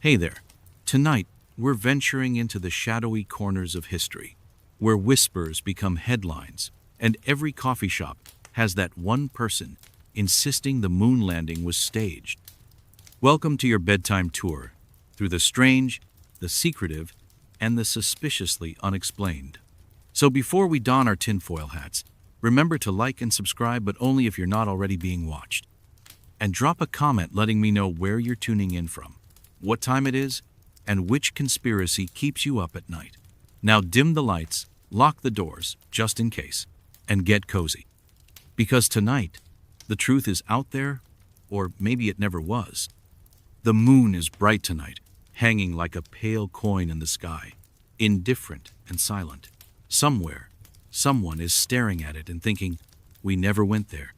Hey there. Tonight, we're venturing into the shadowy corners of history, where whispers become headlines, and every coffee shop has that one person insisting the moon landing was staged. Welcome to your bedtime tour through the strange, the secretive, and the suspiciously unexplained. So before we don our tinfoil hats, remember to like and subscribe, but only if you're not already being watched. And drop a comment letting me know where you're tuning in from, what time it is, and which conspiracy keeps you up at night. Now dim the lights, lock the doors, just in case, and get cozy. Because tonight, the truth is out there, or maybe it never was. The moon is bright tonight, hanging like a pale coin in the sky, indifferent and silent. Somewhere, someone is staring at it and thinking, we never went there.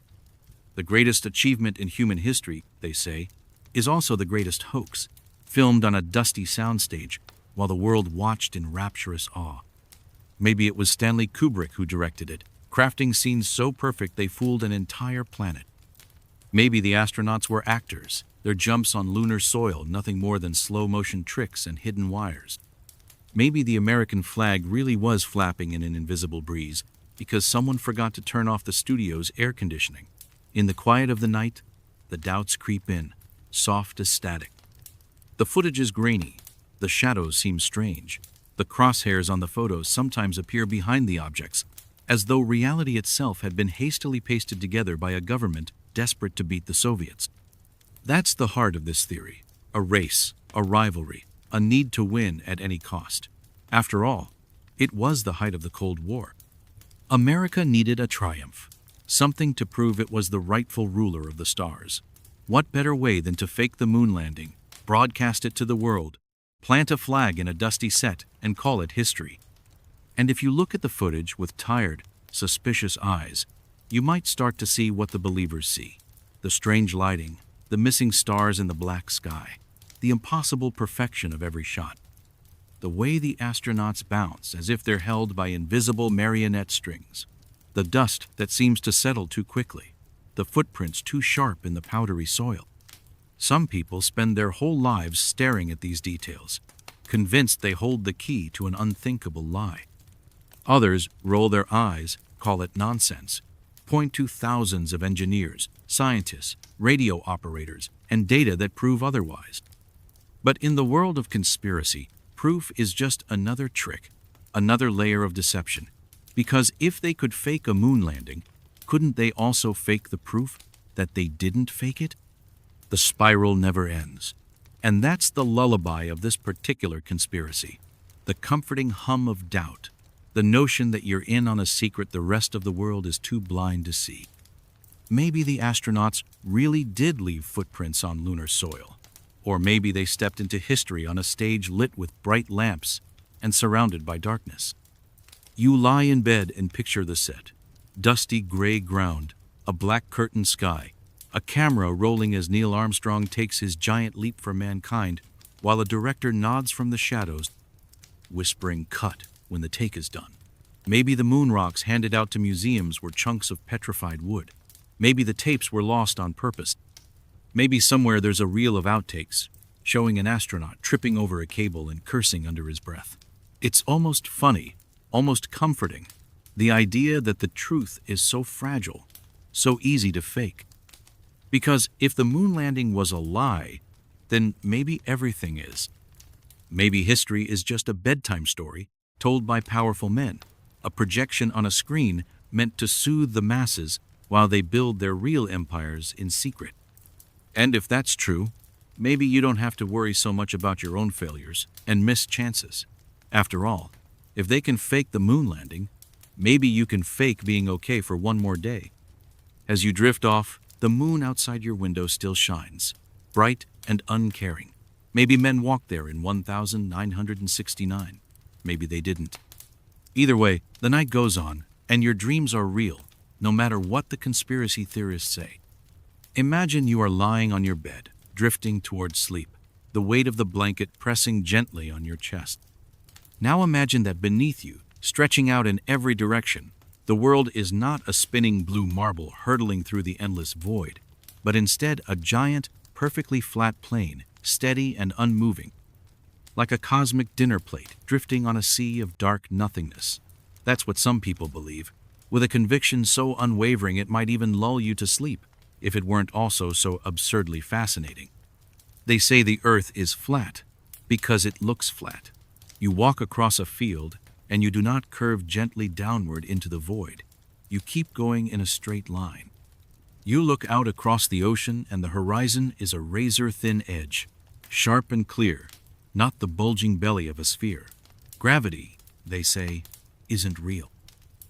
The greatest achievement in human history, they say, is also the greatest hoax, filmed on a dusty soundstage while the world watched in rapturous awe. Maybe it was Stanley Kubrick who directed it, crafting scenes so perfect they fooled an entire planet. Maybe the astronauts were actors, their jumps on lunar soil nothing more than slow-motion tricks and hidden wires. Maybe the American flag really was flapping in an invisible breeze because someone forgot to turn off the studio's air conditioning. In the quiet of the night, the doubts creep in, soft as static. The footage is grainy, the shadows seem strange. The crosshairs on the photos sometimes appear behind the objects, as though reality itself had been hastily pasted together by a government desperate to beat the Soviets. That's the heart of this theory, a race, a rivalry, a need to win at any cost. After all, it was the height of the Cold War. America needed a triumph, something to prove it was the rightful ruler of the stars. What better way than to fake the moon landing, broadcast it to the world, plant a flag in a dusty set, and call it history? And if you look at the footage with tired, suspicious eyes, you might start to see what the believers see. The strange lighting, the missing stars in the black sky, the impossible perfection of every shot. The way the astronauts bounce as if they're held by invisible marionette strings. The dust that seems to settle too quickly. The footprints too sharp in the powdery soil. Some people spend their whole lives staring at these details, convinced they hold the key to an unthinkable lie. Others roll their eyes, call it nonsense, point to thousands of engineers, scientists, radio operators, and data that prove otherwise. But in the world of conspiracy, proof is just another trick, another layer of deception. Because if they could fake a moon landing, couldn't they also fake the proof that they didn't fake it? The spiral never ends. And that's the lullaby of this particular conspiracy. The comforting hum of doubt. The notion that you're in on a secret the rest of the world is too blind to see. Maybe the astronauts really did leave footprints on lunar soil. Or maybe they stepped into history on a stage lit with bright lamps and surrounded by darkness. You lie in bed and picture the set. Dusty gray ground, a black curtained sky, a camera rolling as Neil Armstrong takes his giant leap for mankind, while a director nods from the shadows, whispering "cut" when the take is done. Maybe the moon rocks handed out to museums were chunks of petrified wood. Maybe the tapes were lost on purpose. Maybe somewhere there's a reel of outtakes, showing an astronaut tripping over a cable and cursing under his breath. It's almost funny, almost comforting, the idea that the truth is so fragile, so easy to fake. Because if the moon landing was a lie, then maybe everything is. Maybe history is just a bedtime story told by powerful men, a projection on a screen meant to soothe the masses while they build their real empires in secret. And if that's true, maybe you don't have to worry so much about your own failures and missed chances. After all, if they can fake the moon landing, maybe you can fake being okay for one more day. As you drift off, the moon outside your window still shines, bright and uncaring. Maybe men walked there in 1969. Maybe they didn't. Either way, the night goes on, and your dreams are real, no matter what the conspiracy theorists say. Imagine you are lying on your bed, drifting towards sleep, the weight of the blanket pressing gently on your chest. Now imagine that beneath you, stretching out in every direction, the world is not a spinning blue marble hurtling through the endless void, but instead a giant, perfectly flat plane steady and unmoving, like a cosmic dinner plate drifting on a sea of dark nothingness. That's what some people believe, with a conviction so unwavering it might even lull you to sleep, if it weren't also so absurdly fascinating. They say the Earth is flat because it looks flat. You walk across a field, and you do not curve gently downward into the void. You keep going in a straight line. You look out across the ocean, and the horizon is a razor-thin edge, sharp and clear, not the bulging belly of a sphere. Gravity, they say, isn't real.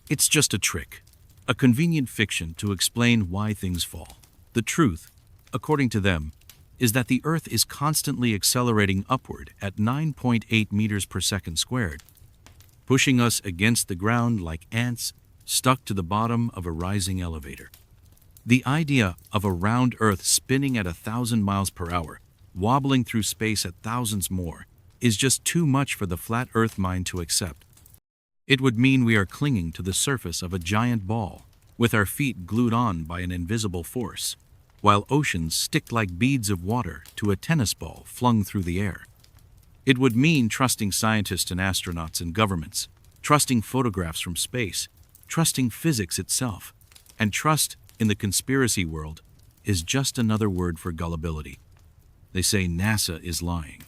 It's just a trick, a convenient fiction to explain why things fall. The truth, according to them, is that the Earth is constantly accelerating upward at 9.8 meters per second squared, pushing us against the ground like ants stuck to the bottom of a rising elevator. The idea of a round Earth spinning at 1,000 miles per hour, wobbling through space at thousands more, is just too much for the flat Earth mind to accept. It would mean we are clinging to the surface of a giant ball, with our feet glued on by an invisible force, while oceans stick like beads of water to a tennis ball flung through the air. It would mean trusting scientists and astronauts and governments, trusting photographs from space, trusting physics itself, and trust in the conspiracy world is just another word for gullibility. They say NASA is lying.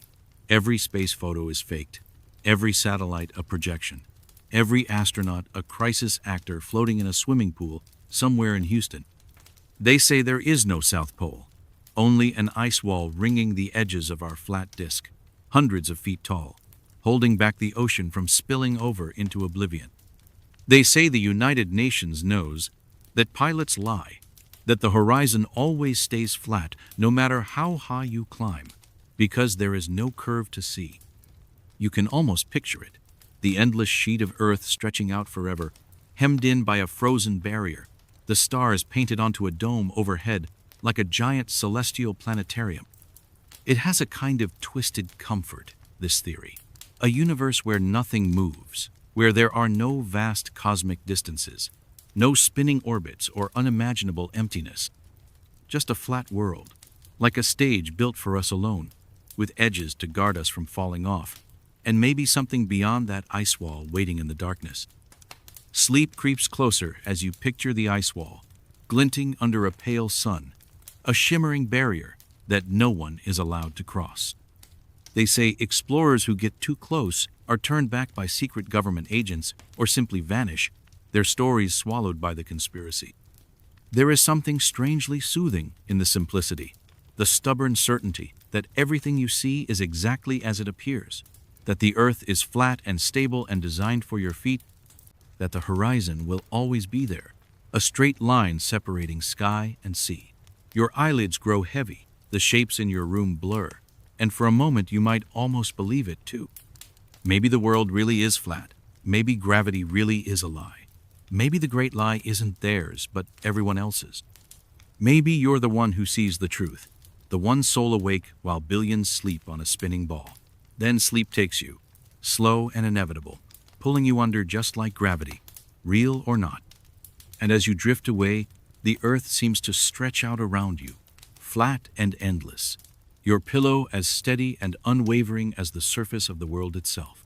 Every space photo is faked, every satellite a projection, every astronaut a crisis actor floating in a swimming pool somewhere in Houston. They say there is no South Pole, only an ice wall ringing the edges of our flat disk, hundreds of feet tall, holding back the ocean from spilling over into oblivion. They say the United Nations knows that pilots lie, that the horizon always stays flat no matter how high you climb, because there is no curve to see. You can almost picture it, the endless sheet of Earth stretching out forever, hemmed in by a frozen barrier, the stars painted onto a dome overhead like a giant celestial planetarium. It has a kind of twisted comfort, this theory, a universe where nothing moves, where there are no vast cosmic distances, no spinning orbits or unimaginable emptiness, just a flat world, like a stage built for us alone, with edges to guard us from falling off, and maybe something beyond that ice wall waiting in the darkness. Sleep creeps closer as you picture the ice wall, glinting under a pale sun, a shimmering barrier that no one is allowed to cross. They say explorers who get too close are turned back by secret government agents or simply vanish, their stories swallowed by the conspiracy. There is something strangely soothing in the simplicity, the stubborn certainty that everything you see is exactly as it appears, that the Earth is flat and stable and designed for your feet, that the horizon will always be there, a straight line separating sky and sea. Your eyelids grow heavy, the shapes in your room blur, and for a moment you might almost believe it too. Maybe the world really is flat. Maybe gravity really is a lie. Maybe the great lie isn't theirs, but everyone else's. Maybe you're the one who sees the truth, the one soul awake while billions sleep on a spinning ball. Then sleep takes you, slow and inevitable, pulling you under just like gravity, real or not. And as you drift away, the Earth seems to stretch out around you, flat and endless, your pillow as steady and unwavering as the surface of the world itself.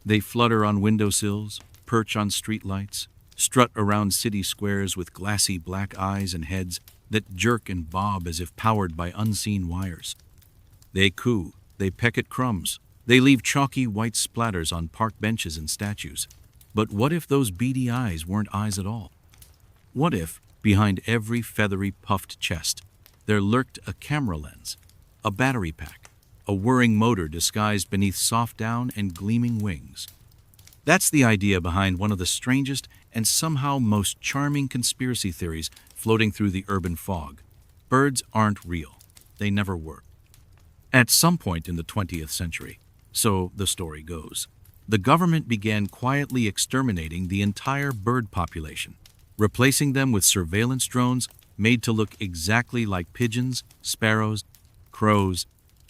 They flutter on windowsills, perch on streetlights, strut around city squares with glassy black eyes and heads that jerk and bob as if powered by unseen wires. They coo, they peck at crumbs, they leave chalky white splatters on park benches and statues. But what if those beady eyes weren't eyes at all? What if, behind every feathery puffed chest, there lurked a camera lens, a battery pack, a whirring motor disguised beneath soft down and gleaming wings? That's the idea behind one of the strangest and somehow most charming conspiracy theories floating through the urban fog. Birds aren't real. They never were. At some point in the 20th century, so the story goes, the government began quietly exterminating the entire bird population, replacing them with surveillance drones made to look exactly like pigeons, sparrows, crows,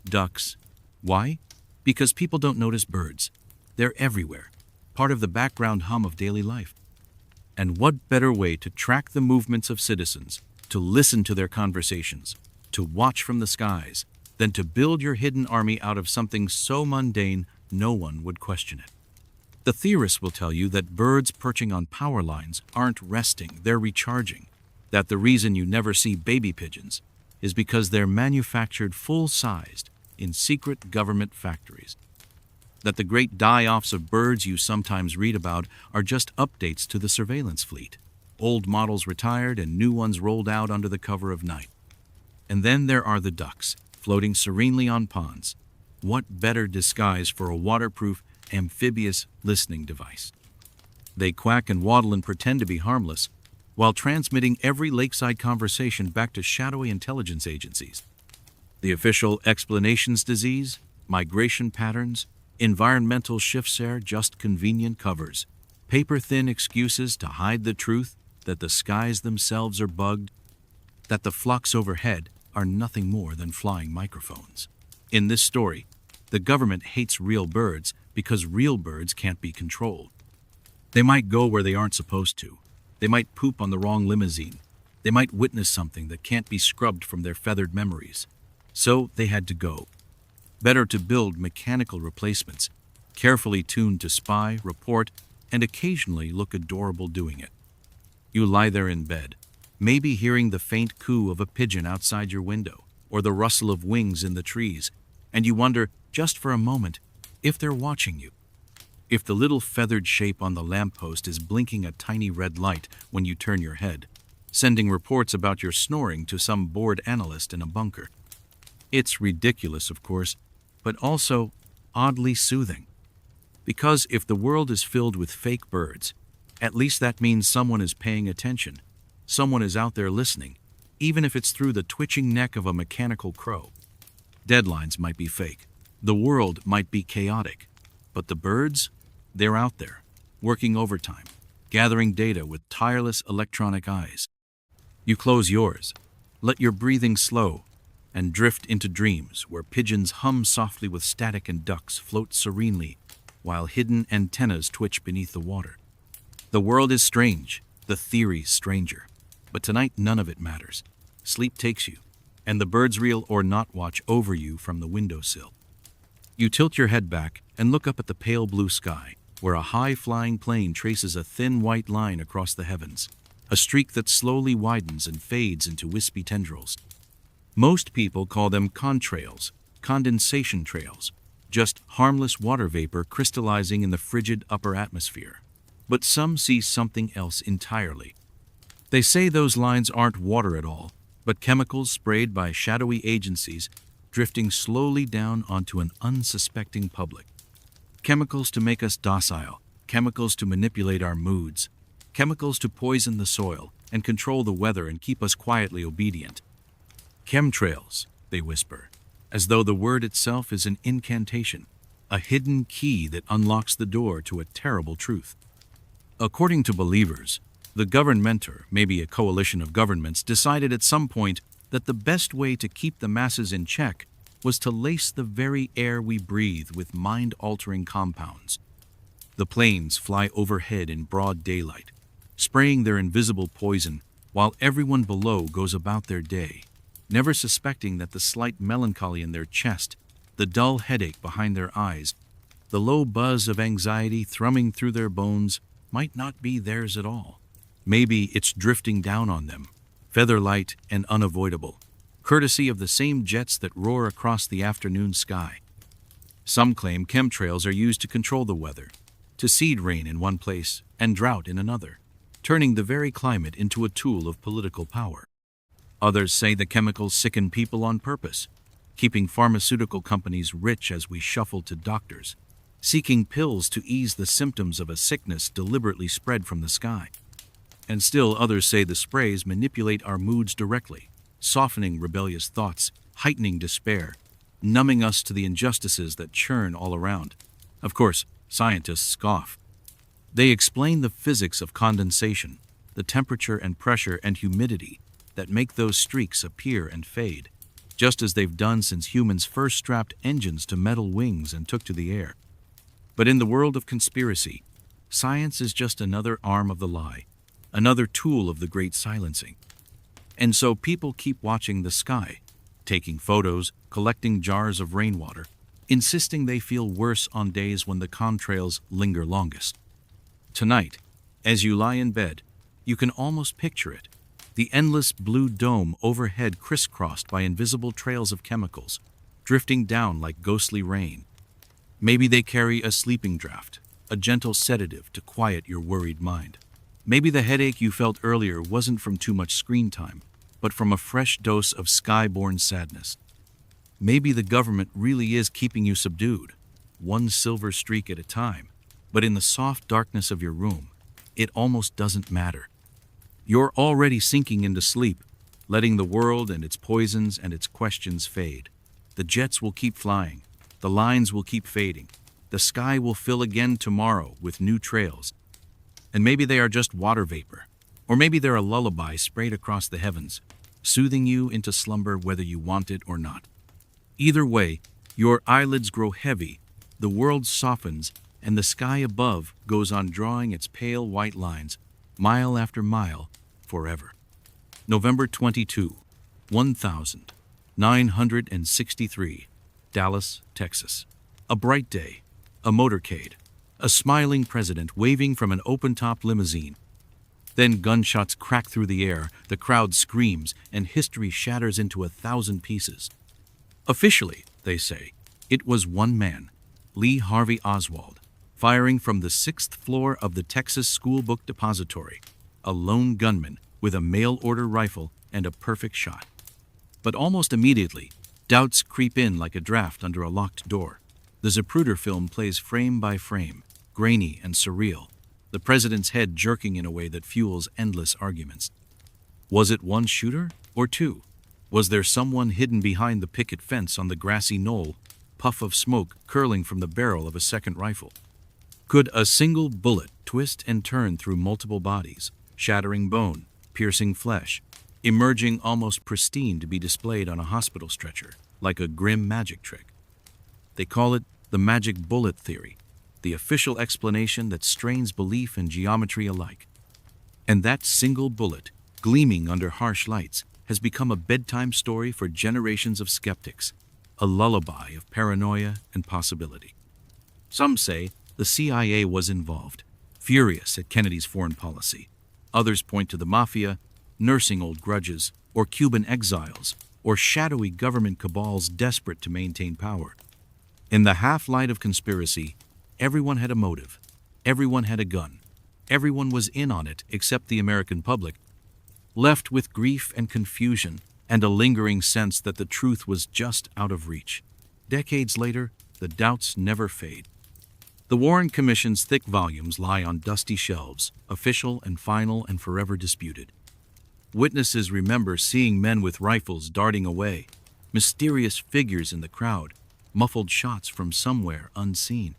ducks. Why? Because people don't notice birds. They're everywhere, part of the background hum of daily life. And what better way to track the movements of citizens, to listen to their conversations, to watch from the skies, than to build your hidden army out of something so mundane no one would question it. The theorists will tell you that birds perching on power lines aren't resting, they're recharging. That the reason you never see baby pigeons is because they're manufactured full-sized in secret government factories. That the great die-offs of birds you sometimes read about are just updates to the surveillance fleet. Old models retired and new ones rolled out under the cover of night. And then there are the ducks, floating serenely on ponds. What better disguise for a waterproof, amphibious listening device? They quack and waddle and pretend to be harmless, while transmitting every lakeside conversation back to shadowy intelligence agencies. The official explanations: disease, migration patterns, environmental shifts are just convenient covers, paper-thin excuses to hide the truth that the skies themselves are bugged, that the flocks overhead are nothing more than flying microphones. In this story, the government hates real birds because real birds can't be controlled. They might go where they aren't supposed to. They might poop on the wrong limousine. They might witness something that can't be scrubbed from their feathered memories. So they had to go. Better to build mechanical replacements, carefully tuned to spy, report, and occasionally look adorable doing it. You lie there in bed, maybe hearing the faint coo of a pigeon outside your window, or the rustle of wings in the trees, and you wonder, just for a moment, if they're watching you. If the little feathered shape on the lamppost is blinking a tiny red light when you turn your head, sending reports about your snoring to some bored analyst in a bunker. It's ridiculous, of course, but also oddly soothing. Because if the world is filled with fake birds, at least that means someone is paying attention. Someone is out there listening, even if it's through the twitching neck of a mechanical crow. Deadlines might be fake. The world might be chaotic. But the birds, they're out there, working overtime, gathering data with tireless electronic eyes. You close yours, let your breathing slow, and drift into dreams where pigeons hum softly with static and ducks float serenely while hidden antennas twitch beneath the water. The world is strange, the theory's stranger. But tonight none of it matters. Sleep takes you, and the birds reel or not watch over you from the windowsill. You tilt your head back and look up at the pale blue sky, where a high-flying plane traces a thin white line across the heavens, a streak that slowly widens and fades into wispy tendrils. Most people call them contrails, condensation trails, just harmless water vapor crystallizing in the frigid upper atmosphere. But some see something else entirely. They say those lines aren't water at all, but chemicals sprayed by shadowy agencies drifting slowly down onto an unsuspecting public. Chemicals to make us docile, chemicals to manipulate our moods, chemicals to poison the soil and control the weather and keep us quietly obedient. Chemtrails, they whisper, as though the word itself is an incantation, a hidden key that unlocks the door to a terrible truth. According to believers, the governmentor, maybe a coalition of governments, decided at some point that the best way to keep the masses in check was to lace the very air we breathe with mind-altering compounds. The planes fly overhead in broad daylight, spraying their invisible poison while everyone below goes about their day, never suspecting that the slight melancholy in their chest, the dull headache behind their eyes, the low buzz of anxiety thrumming through their bones might not be theirs at all. Maybe it's drifting down on them, feather-light and unavoidable, courtesy of the same jets that roar across the afternoon sky. Some claim chemtrails are used to control the weather, to seed rain in one place and drought in another, turning the very climate into a tool of political power. Others say the chemicals sicken people on purpose, keeping pharmaceutical companies rich as we shuffle to doctors, seeking pills to ease the symptoms of a sickness deliberately spread from the sky. And still others say the sprays manipulate our moods directly, softening rebellious thoughts, heightening despair, numbing us to the injustices that churn all around. Of course, scientists scoff. They explain the physics of condensation, the temperature and pressure and humidity that make those streaks appear and fade, just as they've done since humans first strapped engines to metal wings and took to the air. But in the world of conspiracy, science is just another arm of the lie, another tool of the great silencing. And so people keep watching the sky, taking photos, collecting jars of rainwater, insisting they feel worse on days when the contrails linger longest. Tonight, as you lie in bed, you can almost picture it. The endless blue dome overhead crisscrossed by invisible trails of chemicals, drifting down like ghostly rain. Maybe they carry a sleeping draught, a gentle sedative to quiet your worried mind. Maybe the headache you felt earlier wasn't from too much screen time, but from a fresh dose of sky-born sadness. Maybe the government really is keeping you subdued, one silver streak at a time, but in the soft darkness of your room, it almost doesn't matter. You're already sinking into sleep, letting the world and its poisons and its questions fade. The jets will keep flying, the lines will keep fading, the sky will fill again tomorrow with new trails. And maybe they are just water vapor, or maybe they're a lullaby sprayed across the heavens, soothing you into slumber whether you want it or not. Either way, your eyelids grow heavy, the world softens, and the sky above goes on drawing its pale white lines, mile after mile, forever. November 22, 1963, Dallas, Texas. A bright day, a motorcade, a smiling president waving from an open-top limousine. Then gunshots crack through the air, the crowd screams, and history shatters into 1,000 pieces. Officially, they say, it was one man, Lee Harvey Oswald, firing from the 6th floor of the Texas School Book Depository, a lone gunman with a mail-order rifle and a perfect shot. But almost immediately, doubts creep in like a draft under a locked door. The Zapruder film plays frame by frame, grainy and surreal, the president's head jerking in a way that fuels endless arguments. Was it one shooter or two? Was there someone hidden behind the picket fence on the grassy knoll, puff of smoke curling from the barrel of a second rifle? Could a single bullet twist and turn through multiple bodies, shattering bone, piercing flesh, emerging almost pristine to be displayed on a hospital stretcher, like a grim magic trick? They call it the magic bullet theory, the official explanation that strains belief and geometry alike. And that single bullet, gleaming under harsh lights, has become a bedtime story for generations of skeptics, a lullaby of paranoia and possibility. Some say the CIA was involved, furious at Kennedy's foreign policy. Others point to the mafia, nursing old grudges, or Cuban exiles, or shadowy government cabals desperate to maintain power. In the half-light of conspiracy, everyone had a motive, everyone had a gun, everyone was in on it except the American public, left with grief and confusion and a lingering sense that the truth was just out of reach. Decades later, the doubts never fade. The Warren Commission's thick volumes lie on dusty shelves, official and final and forever disputed. Witnesses remember seeing men with rifles darting away, mysterious figures in the crowd, muffled shots from somewhere unseen.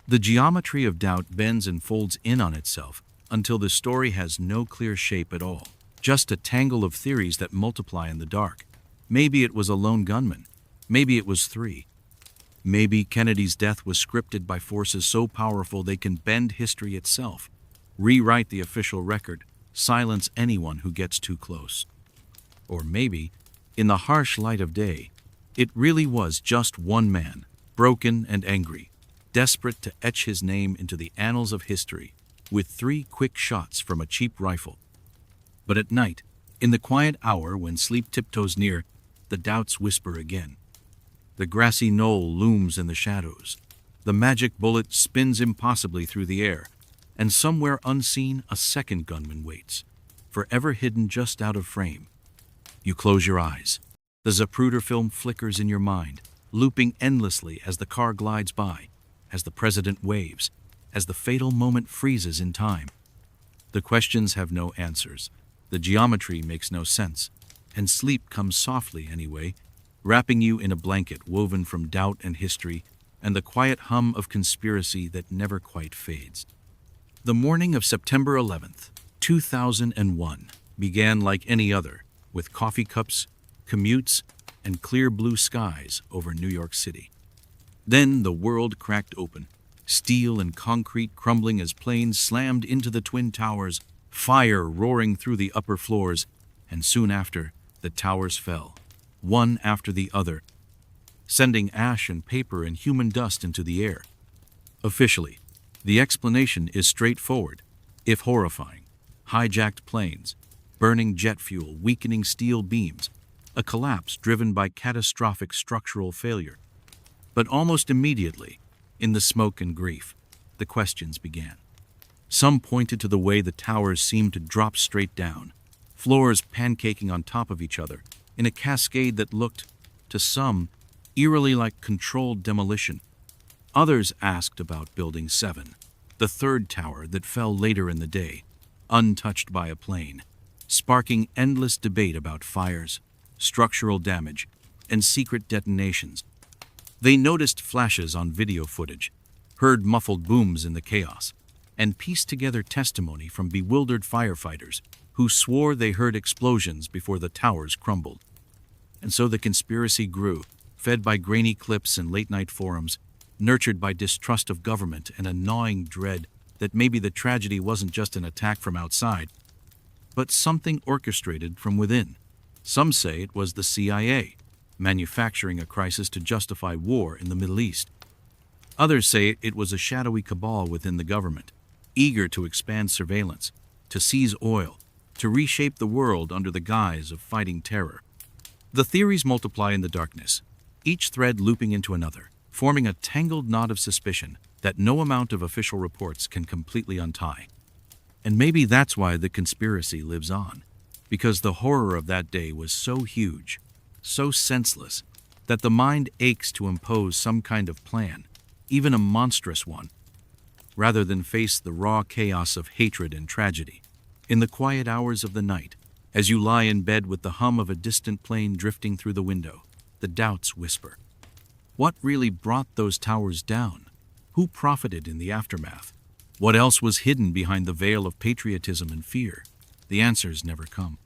The geometry of doubt bends and folds in on itself until the story has no clear shape at all, just a tangle of theories that multiply in the dark. Maybe it was a lone gunman. Maybe it was three. Maybe Kennedy's death was scripted by forces so powerful they can bend history itself, rewrite the official record, silence anyone who gets too close. Or maybe, in the harsh light of day, it really was just one man, broken and angry, desperate to etch his name into the annals of history, with 3 quick shots from a cheap rifle. But at night, in the quiet hour when sleep tiptoes near, the doubts whisper again. The grassy knoll looms in the shadows. The magic bullet spins impossibly through the air, and somewhere unseen a second gunman waits, forever hidden just out of frame. You close your eyes. The Zapruder film flickers in your mind, looping endlessly as the car glides by, as the president waves, as the fatal moment freezes in time. The questions have no answers. The geometry makes no sense, and sleep comes softly anyway, wrapping you in a blanket woven from doubt and history and the quiet hum of conspiracy that never quite fades. The morning of September 11th, 2001, began like any other, with coffee cups, commutes, and clear blue skies over New York City. Then the world cracked open, steel and concrete crumbling as planes slammed into the Twin Towers, fire roaring through the upper floors, and soon after, the towers fell, one after the other, sending ash and paper and human dust into the air. Officially, the explanation is straightforward, if horrifying. Hijacked planes, burning jet fuel, weakening steel beams, a collapse driven by catastrophic structural failure. But almost immediately, in the smoke and grief, the questions began. Some pointed to the way the towers seemed to drop straight down, floors pancaking on top of each other, in a cascade that looked, to some, eerily like controlled demolition. Others asked about Building 7, the third tower that fell later in the day, untouched by a plane, sparking endless debate about fires, structural damage, and secret detonations. They noticed flashes on video footage, heard muffled booms in the chaos, and pieced together testimony from bewildered firefighters who swore they heard explosions before the towers crumbled. And so the conspiracy grew, fed by grainy clips and late-night forums, nurtured by distrust of government and a gnawing dread that maybe the tragedy wasn't just an attack from outside, but something orchestrated from within. Some say it was the CIA, manufacturing a crisis to justify war in the Middle East. Others say it was a shadowy cabal within the government, eager to expand surveillance, to seize oil, to reshape the world under the guise of fighting terror. The theories multiply in the darkness, each thread looping into another, forming a tangled knot of suspicion that no amount of official reports can completely untie. And maybe that's why the conspiracy lives on, because the horror of that day was so huge, so senseless, that the mind aches to impose some kind of plan, even a monstrous one, rather than face the raw chaos of hatred and tragedy. In the quiet hours of the night, as you lie in bed with the hum of a distant plane drifting through the window, the doubts whisper. What really brought those towers down? Who profited in the aftermath? What else was hidden behind the veil of patriotism and fear? The answers never come.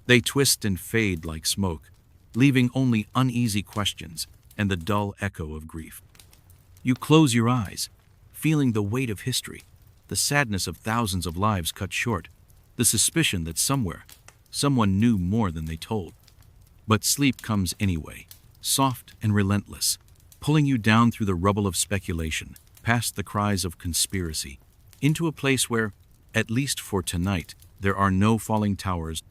They twist and fade like smoke, leaving only uneasy questions and the dull echo of grief. You close your eyes, feeling the weight of history, the sadness of thousands of lives cut short, the suspicion that somewhere, someone knew more than they told. But sleep comes anyway, soft and relentless, pulling you down through the rubble of speculation, past the cries of conspiracy, into a place where, at least for tonight, there are no falling towers,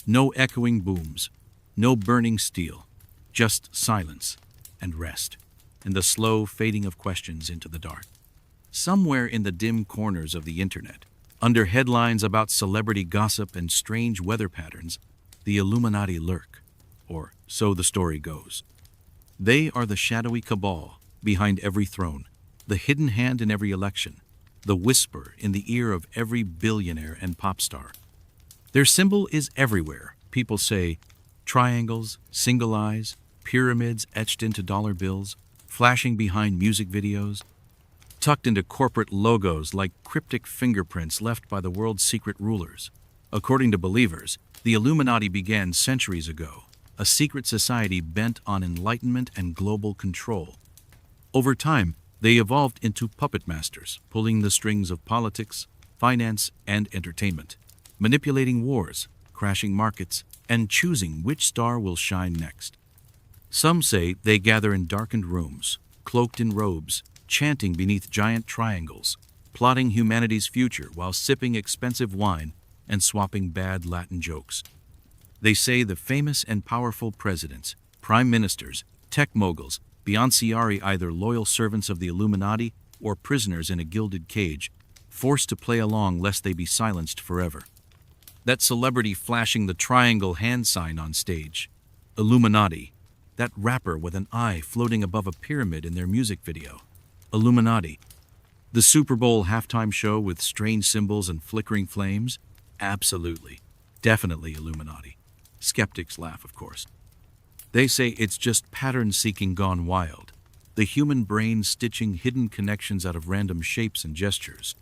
no echoing booms, no burning steel, just silence and rest, and the slow fading of questions into the dark. Somewhere in the dim corners of the internet, under headlines about celebrity gossip and strange weather patterns, the Illuminati lurk, or so the story goes. They are the shadowy cabal behind every throne, the hidden hand in every election, the whisper in the ear of every billionaire and pop star. Their symbol is everywhere. People say triangles, single eyes, pyramids etched into dollar bills, flashing behind music videos, tucked into corporate logos like cryptic fingerprints left by the world's secret rulers. According to believers, the Illuminati began centuries ago, a secret society bent on enlightenment and global control. Over time, they evolved into puppet masters, pulling the strings of politics, finance, and entertainment, manipulating wars, crashing markets, and choosing which star will shine next. Some say they gather in darkened rooms, cloaked in robes, chanting beneath giant triangles, plotting humanity's future while sipping expensive wine and swapping bad Latin jokes. They say the famous and powerful presidents, prime ministers, tech moguls, Beyonce either loyal servants of the Illuminati or prisoners in a gilded cage, forced to play along lest they be silenced forever. That celebrity flashing the triangle hand sign on stage, Illuminati. That rapper with an eye floating above a pyramid in their music video, Illuminati. The Super Bowl halftime show with strange symbols and flickering flames, absolutely, definitely Illuminati. Skeptics laugh, of course. They say it's just pattern-seeking gone wild, the human brain stitching hidden connections out of random shapes and gestures.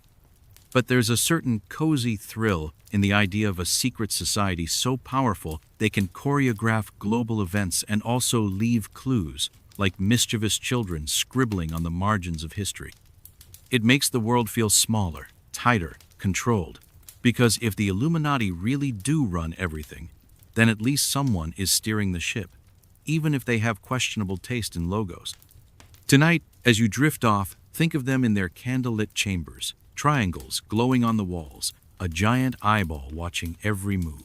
But there's a certain cozy thrill in the idea of a secret society so powerful they can choreograph global events and also leave clues, like mischievous children scribbling on the margins of history. It makes the world feel smaller, tighter, controlled, because if the Illuminati really do run everything, then at least someone is steering the ship. even if they have questionable taste in logos. Tonight, as you drift off, think of them in their candlelit chambers, triangles glowing on the walls, a giant eyeball watching every move.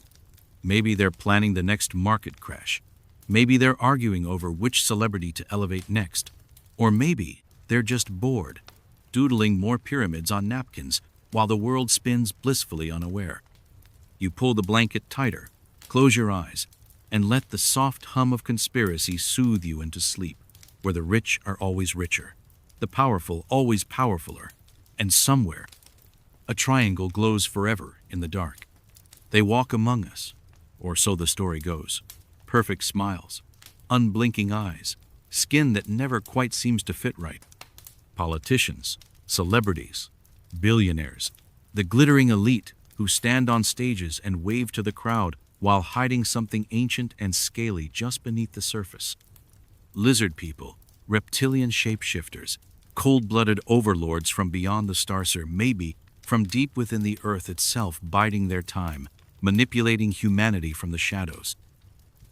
Maybe they're planning the next market crash. Maybe they're arguing over which celebrity to elevate next. Or maybe they're just bored, doodling more pyramids on napkins while the world spins blissfully unaware. You pull the blanket tighter, close your eyes, and let the soft hum of conspiracy soothe you into sleep, where the rich are always richer, the powerful always powerfuler, and somewhere, a triangle glows forever in the dark. They walk among us, or so the story goes. Perfect smiles, unblinking eyes, skin that never quite seems to fit right. Politicians, celebrities, billionaires, the glittering elite who stand on stages and wave to the crowd while hiding something ancient and scaly just beneath the surface. Lizard people, reptilian shapeshifters, cold-blooded overlords from beyond the starcer, maybe from deep within the earth itself, biding their time, manipulating humanity from the shadows.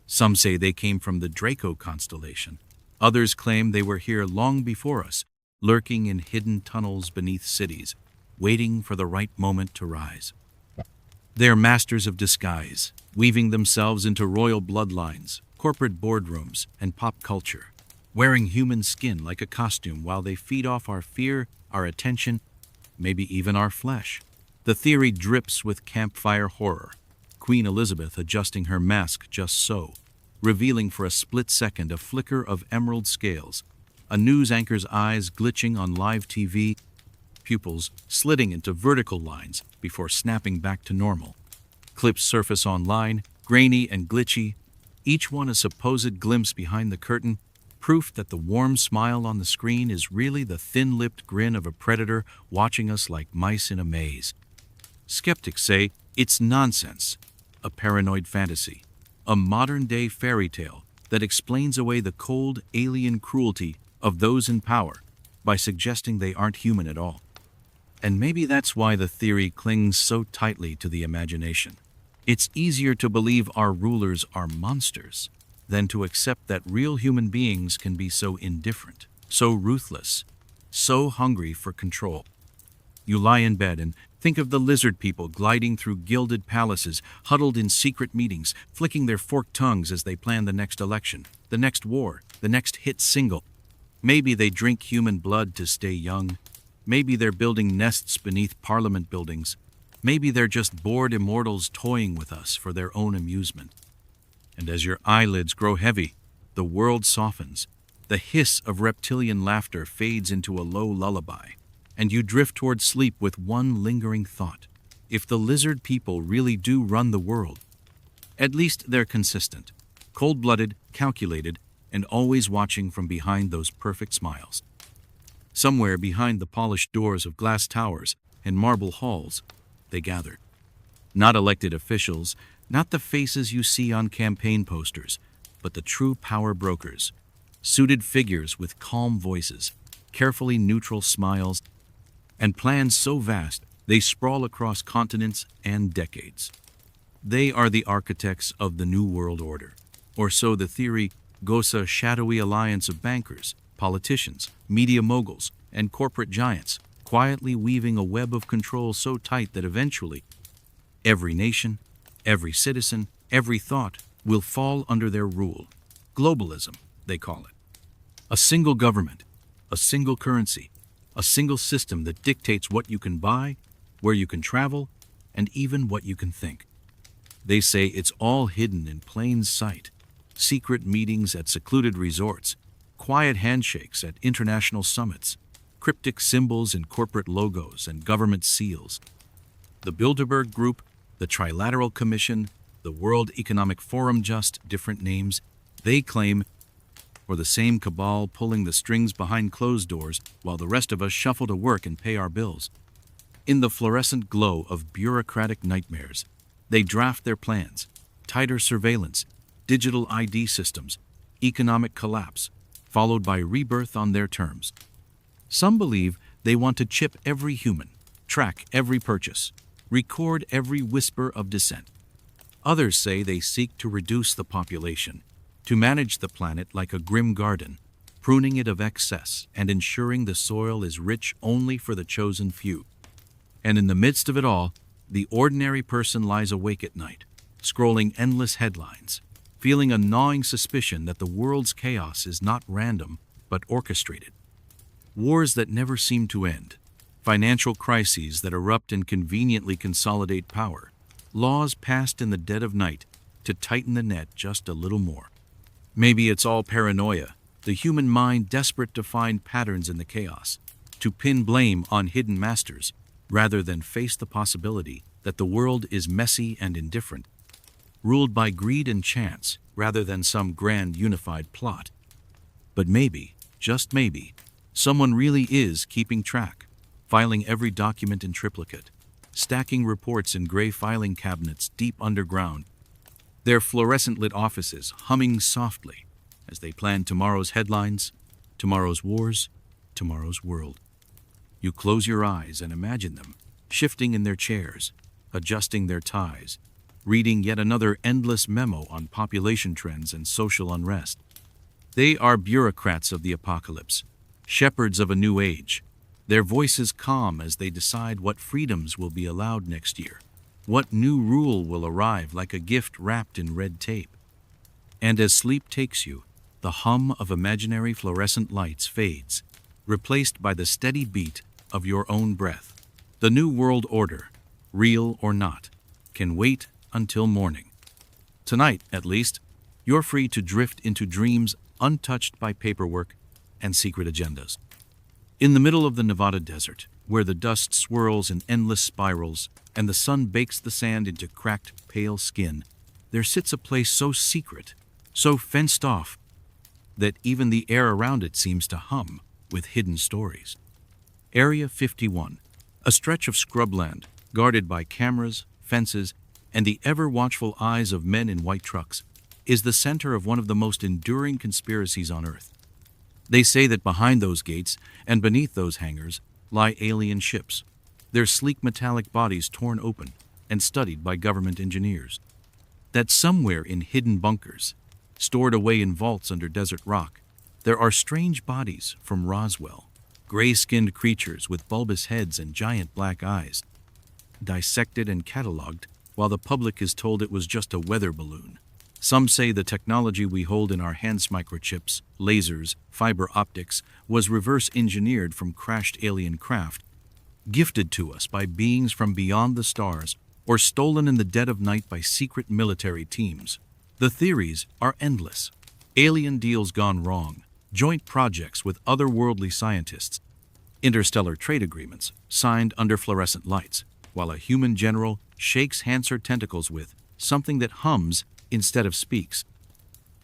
Some say they came from the Draco constellation. Others claim they were here long before us, lurking in hidden tunnels beneath cities, waiting for the right moment to rise. They're masters of disguise, weaving themselves into royal bloodlines, corporate boardrooms, and pop culture, wearing human skin like a costume while they feed off our fear, our attention, maybe even our flesh. The theory drips with campfire horror. Queen Elizabeth adjusting her mask just so, revealing for a split second a flicker of emerald scales, a news anchor's eyes glitching on live TV, pupils slitting into vertical lines before snapping back to normal. Clips surface online, grainy and glitchy, each one a supposed glimpse behind the curtain, proof that the warm smile on the screen is really the thin-lipped grin of a predator watching us like mice in a maze. Skeptics say it's nonsense, a paranoid fantasy, a modern-day fairy tale that explains away the cold, alien cruelty of those in power by suggesting they aren't human at all. And maybe that's why the theory clings so tightly to the imagination. It's easier to believe our rulers are monsters than to accept that real human beings can be so indifferent, so ruthless, so hungry for control. You lie in bed and think of the lizard people gliding through gilded palaces, huddled in secret meetings, flicking their forked tongues as they plan the next election, the next war, the next hit single. Maybe they drink human blood to stay young. Maybe they're building nests beneath parliament buildings. Maybe they're just bored immortals toying with us for their own amusement. And as your eyelids grow heavy, the world softens. The hiss of reptilian laughter fades into a low lullaby, and you drift toward sleep with one lingering thought. If the lizard people really do run the world, at least they're consistent, cold-blooded, calculated, and always watching from behind those perfect smiles. Somewhere behind the polished doors of glass towers and marble halls, they gather. Not elected officials, not the faces you see on campaign posters, but the true power brokers, suited figures with calm voices, carefully neutral smiles, and plans so vast they sprawl across continents and decades. They are the architects of the New World Order, or so the theory goes, a shadowy alliance of bankers, politicians, media moguls, and corporate giants, quietly weaving a web of control so tight that eventually every nation, every citizen, every thought will fall under their rule. Globalism, they call it. A single government, a single currency, a single system that dictates what you can buy, where you can travel, and even what you can think. They say it's all hidden in plain sight. Secret meetings at secluded resorts, quiet handshakes at international summits, cryptic symbols in corporate logos and government seals. The Bilderberg Group, the Trilateral Commission, the World Economic Forum, just different names, they claim, or the same cabal pulling the strings behind closed doors while the rest of us shuffle to work and pay our bills. In the fluorescent glow of bureaucratic nightmares, they draft their plans: tighter surveillance, digital ID systems, economic collapse, followed by rebirth on their terms. Some believe they want to chip every human, track every purchase, record every whisper of dissent. Others say they seek to reduce the population, to manage the planet like a grim garden, pruning it of excess and ensuring the soil is rich only for the chosen few. And in the midst of it all, the ordinary person lies awake at night, scrolling endless headlines, feeling a gnawing suspicion that the world's chaos is not random but orchestrated. Wars that never seem to end, financial crises that erupt and conveniently consolidate power, laws passed in the dead of night to tighten the net just a little more. Maybe it's all paranoia, the human mind desperate to find patterns in the chaos, to pin blame on hidden masters, rather than face the possibility that the world is messy and indifferent, ruled by greed and chance rather than some grand unified plot. But maybe, just maybe, someone really is keeping track, filing every document in triplicate, stacking reports in gray filing cabinets deep underground, their fluorescent-lit offices humming softly as they plan tomorrow's headlines, tomorrow's wars, tomorrow's world. You close your eyes and imagine them, shifting in their chairs, adjusting their ties, reading yet another endless memo on population trends and social unrest. They are bureaucrats of the apocalypse, shepherds of a new age, their voices calm as they decide what freedoms will be allowed next year, what new rule will arrive like a gift wrapped in red tape. And as sleep takes you, the hum of imaginary fluorescent lights fades, replaced by the steady beat of your own breath. The new world order, real or not, can wait until morning. Tonight, at least, you're free to drift into dreams untouched by paperwork and secret agendas. In the middle of the Nevada desert, where the dust swirls in endless spirals and the sun bakes the sand into cracked, pale skin, there sits a place so secret, so fenced off, that even the air around it seems to hum with hidden stories. Area 51, a stretch of scrubland guarded by cameras, fences, and the ever-watchful eyes of men in white trucks, is the center of one of the most enduring conspiracies on Earth. They say that behind those gates and beneath those hangars lie alien ships, their sleek metallic bodies torn open and studied by government engineers. That somewhere in hidden bunkers, stored away in vaults under desert rock, there are strange bodies from Roswell, gray-skinned creatures with bulbous heads and giant black eyes, dissected and cataloged while the public is told it was just a weather balloon. Some say the technology we hold in our hands, microchips, lasers, fiber optics, was reverse engineered from crashed alien craft, gifted to us by beings from beyond the stars, or stolen in the dead of night by secret military teams. The theories are endless. Alien deals gone wrong, joint projects with otherworldly scientists, interstellar trade agreements signed under fluorescent lights, while a human general shakes hands or tentacles with something that hums instead of speaks.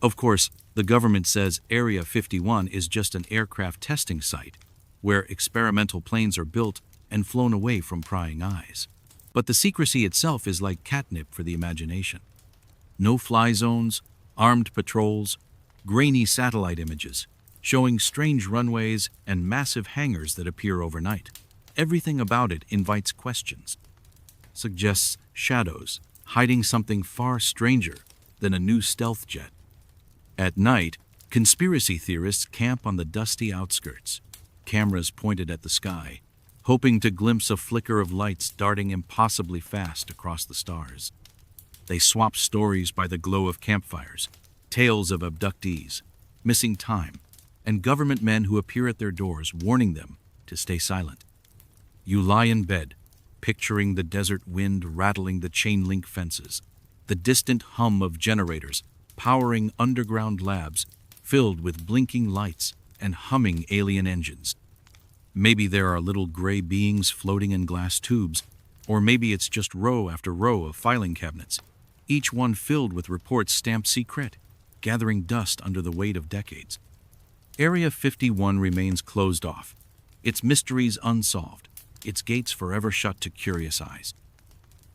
Of course, the government says Area 51 is just an aircraft testing site where experimental planes are built and flown away from prying eyes. But the secrecy itself is like catnip for the imagination. No fly zones, armed patrols, grainy satellite images showing strange runways and massive hangars that appear overnight. Everything about it invites questions, suggests shadows hiding something far stranger than a new stealth jet. At night, conspiracy theorists camp on the dusty outskirts, cameras pointed at the sky, hoping to glimpse a flicker of lights darting impossibly fast across the stars. They swap stories by the glow of campfires, tales of abductees, missing time, and government men who appear at their doors warning them to stay silent. You lie in bed, picturing the desert wind rattling the chain-link fences, the distant hum of generators powering underground labs filled with blinking lights and humming alien engines. Maybe there are little gray beings floating in glass tubes, or maybe it's just row after row of filing cabinets, each one filled with reports stamped secret, gathering dust under the weight of decades. Area 51 remains closed off, its mysteries unsolved, its gates forever shut to curious eyes.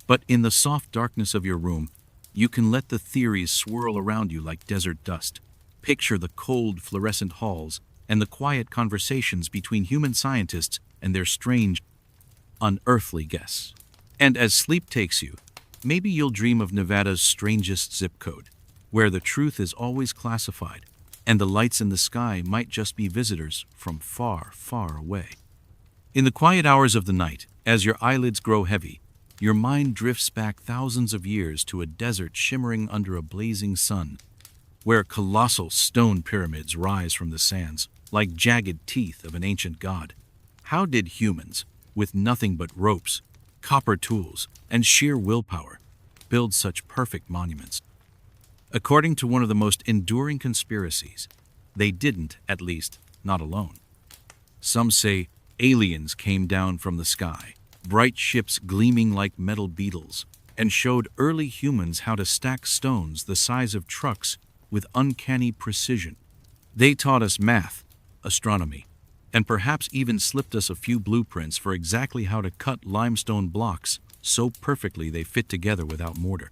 But in the soft darkness of your room, you can let the theories swirl around you like desert dust. Picture the cold, fluorescent halls and the quiet conversations between human scientists and their strange, unearthly guests. And as sleep takes you, maybe you'll dream of Nevada's strangest zip code, where the truth is always classified, and the lights in the sky might just be visitors from far, far away. In the quiet hours of the night, as your eyelids grow heavy, your mind drifts back thousands of years to a desert shimmering under a blazing sun, where colossal stone pyramids rise from the sands like jagged teeth of an ancient god. How did humans, with nothing but ropes, copper tools, and sheer willpower, build such perfect monuments? According to one of the most enduring conspiracies, they didn't, at least, not alone. Some say aliens came down from the sky, bright ships gleaming like metal beetles, and showed early humans how to stack stones the size of trucks with uncanny precision. They taught us math, astronomy, and perhaps even slipped us a few blueprints for exactly how to cut limestone blocks so perfectly they fit together without mortar.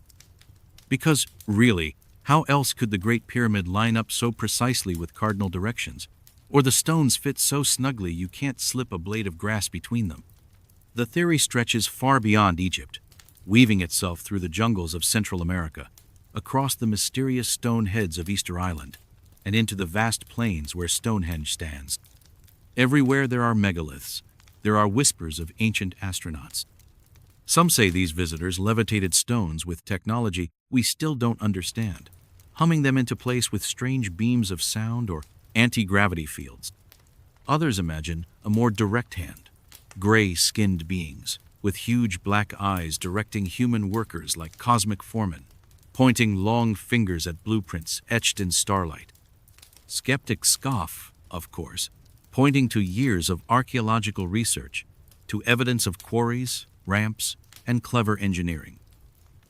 Because, really, how else could the Great Pyramid line up so precisely with cardinal directions, or the stones fit so snugly you can't slip a blade of grass between them? The theory stretches far beyond Egypt, weaving itself through the jungles of Central America, across the mysterious stone heads of Easter Island, and into the vast plains where Stonehenge stands. Everywhere there are megaliths, there are whispers of ancient astronauts. Some say these visitors levitated stones with technology we still don't understand, humming them into place with strange beams of sound or anti-gravity fields. Others imagine a more direct hand, gray-skinned beings with huge black eyes directing human workers like cosmic foremen, pointing long fingers at blueprints etched in starlight. Skeptics scoff, of course, pointing to years of archaeological research, to evidence of quarries, ramps, and clever engineering.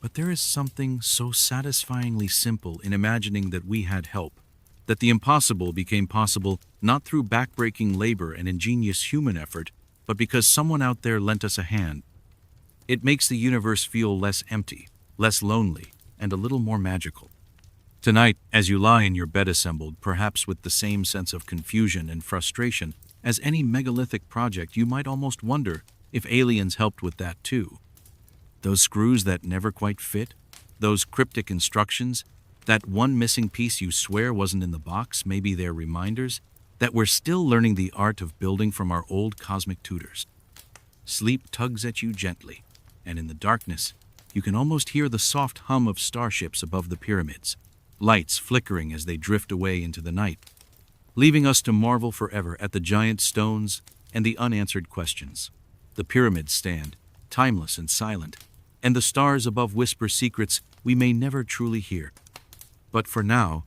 But there is something so satisfyingly simple in imagining that we had help, that the impossible became possible not through backbreaking labor and ingenious human effort, but because someone out there lent us a hand. It makes the universe feel less empty, less lonely, and a little more magical. Tonight, as you lie in your bed assembled, perhaps with the same sense of confusion and frustration as any megalithic project, you might almost wonder if aliens helped with that too. Those screws that never quite fit, those cryptic instructions, that one missing piece you swear wasn't in the box, maybe they're reminders that we're still learning the art of building from our old cosmic tutors. Sleep tugs at you gently, and in the darkness, you can almost hear the soft hum of starships above the pyramids, lights flickering as they drift away into the night, leaving us to marvel forever at the giant stones and the unanswered questions. The pyramids stand, timeless and silent, and the stars above whisper secrets we may never truly hear. But for now,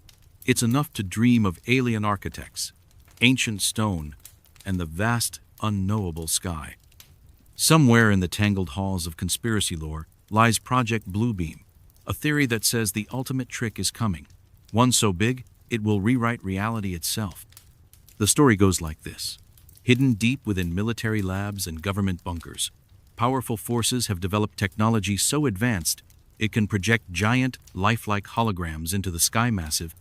it's enough to dream of alien architects, ancient stone, and the vast, unknowable sky. Somewhere in the tangled halls of conspiracy lore lies Project Bluebeam, a theory that says the ultimate trick is coming, one so big it will rewrite reality itself. The story goes like this. Hidden deep within military labs and government bunkers, powerful forces have developed technology so advanced it can project giant, lifelike holograms into the sky massive,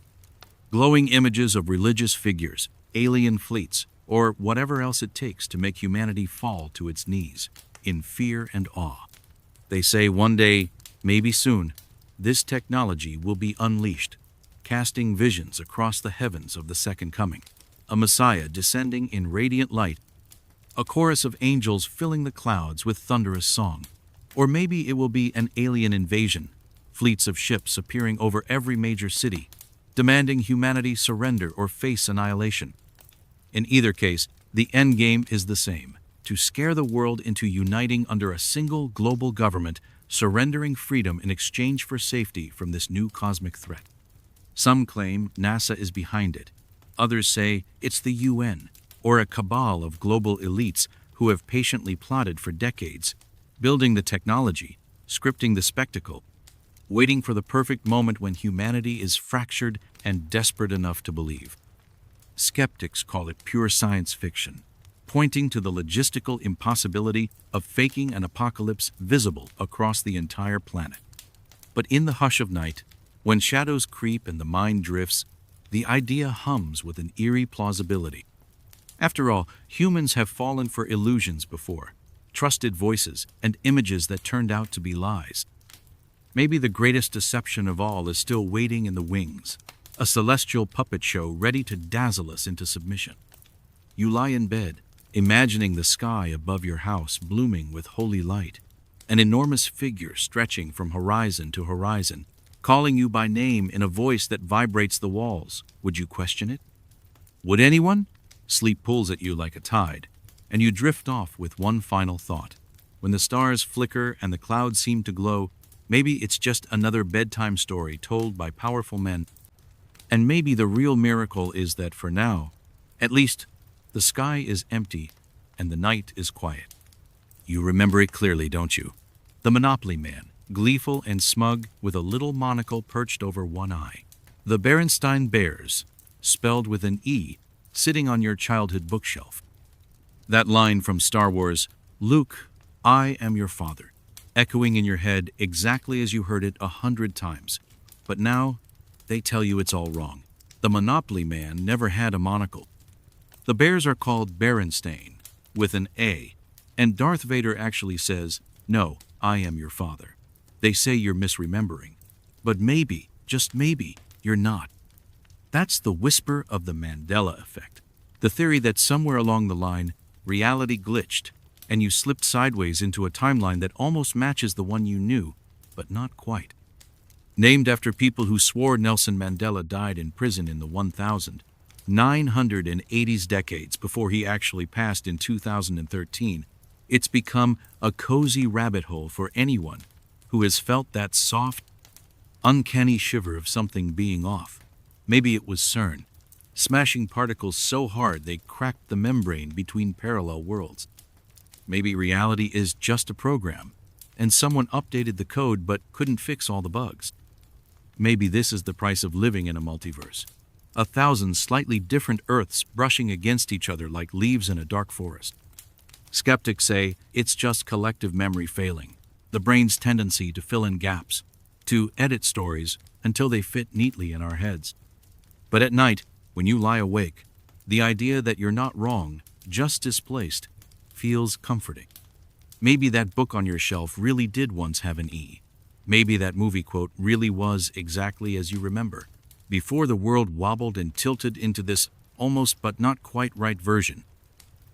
glowing images of religious figures, alien fleets, or whatever else it takes to make humanity fall to its knees in fear and awe. They say one day, maybe soon, this technology will be unleashed, casting visions across the heavens of the second coming, a Messiah descending in radiant light, a chorus of angels filling the clouds with thunderous song. Or maybe it will be an alien invasion, fleets of ships appearing over every major city, demanding humanity surrender or face annihilation. In either case, the endgame is the same, to scare the world into uniting under a single global government, surrendering freedom in exchange for safety from this new cosmic threat. Some claim NASA is behind it. Others say it's the UN, or a cabal of global elites who have patiently plotted for decades, building the technology, scripting the spectacle, waiting for the perfect moment when humanity is fractured and desperate enough to believe. Skeptics call it pure science fiction, pointing to the logistical impossibility of faking an apocalypse visible across the entire planet. But in the hush of night, when shadows creep and the mind drifts, the idea hums with an eerie plausibility. After all, humans have fallen for illusions before, trusted voices and images that turned out to be lies. Maybe the greatest deception of all is still waiting in the wings, a celestial puppet show ready to dazzle us into submission. You lie in bed, imagining the sky above your house blooming with holy light, an enormous figure stretching from horizon to horizon, calling you by name in a voice that vibrates the walls. Would you question it? Would anyone? Sleep pulls at you like a tide, and you drift off with one final thought. When the stars flicker and the clouds seem to glow, maybe it's just another bedtime story told by powerful men. And maybe the real miracle is that for now, at least, the sky is empty and the night is quiet. You remember it clearly, don't you? The Monopoly Man, gleeful and smug with a little monocle perched over one eye. The Berenstain Bears, spelled with an E, sitting on your childhood bookshelf. That line from Star Wars, "Luke, I am your father," echoing in your head exactly as you heard it 100 times. But now, they tell you it's all wrong. The Monopoly Man never had a monocle. The bears are called Berenstain, with an A, and Darth Vader actually says, "No, I am your father." They say you're misremembering, but maybe, just maybe, you're not. That's the whisper of the Mandela effect, the theory that somewhere along the line, reality glitched, and you slipped sideways into a timeline that almost matches the one you knew, but not quite. Named after people who swore Nelson Mandela died in prison in the 1980s decades before he actually passed in 2013, it's become a cozy rabbit hole for anyone who has felt that soft, uncanny shiver of something being off. Maybe it was CERN, smashing particles so hard they cracked the membrane between parallel worlds. Maybe reality is just a program, and someone updated the code but couldn't fix all the bugs. Maybe this is the price of living in a multiverse. 1,000 slightly different Earths brushing against each other like leaves in a dark forest. Skeptics say it's just collective memory failing, the brain's tendency to fill in gaps, to edit stories until they fit neatly in our heads. But at night, when you lie awake, the idea that you're not wrong, just displaced, feels comforting. Maybe that book on your shelf really did once have an E. Maybe that movie quote really was exactly as you remember, before the world wobbled and tilted into this almost but not quite right version.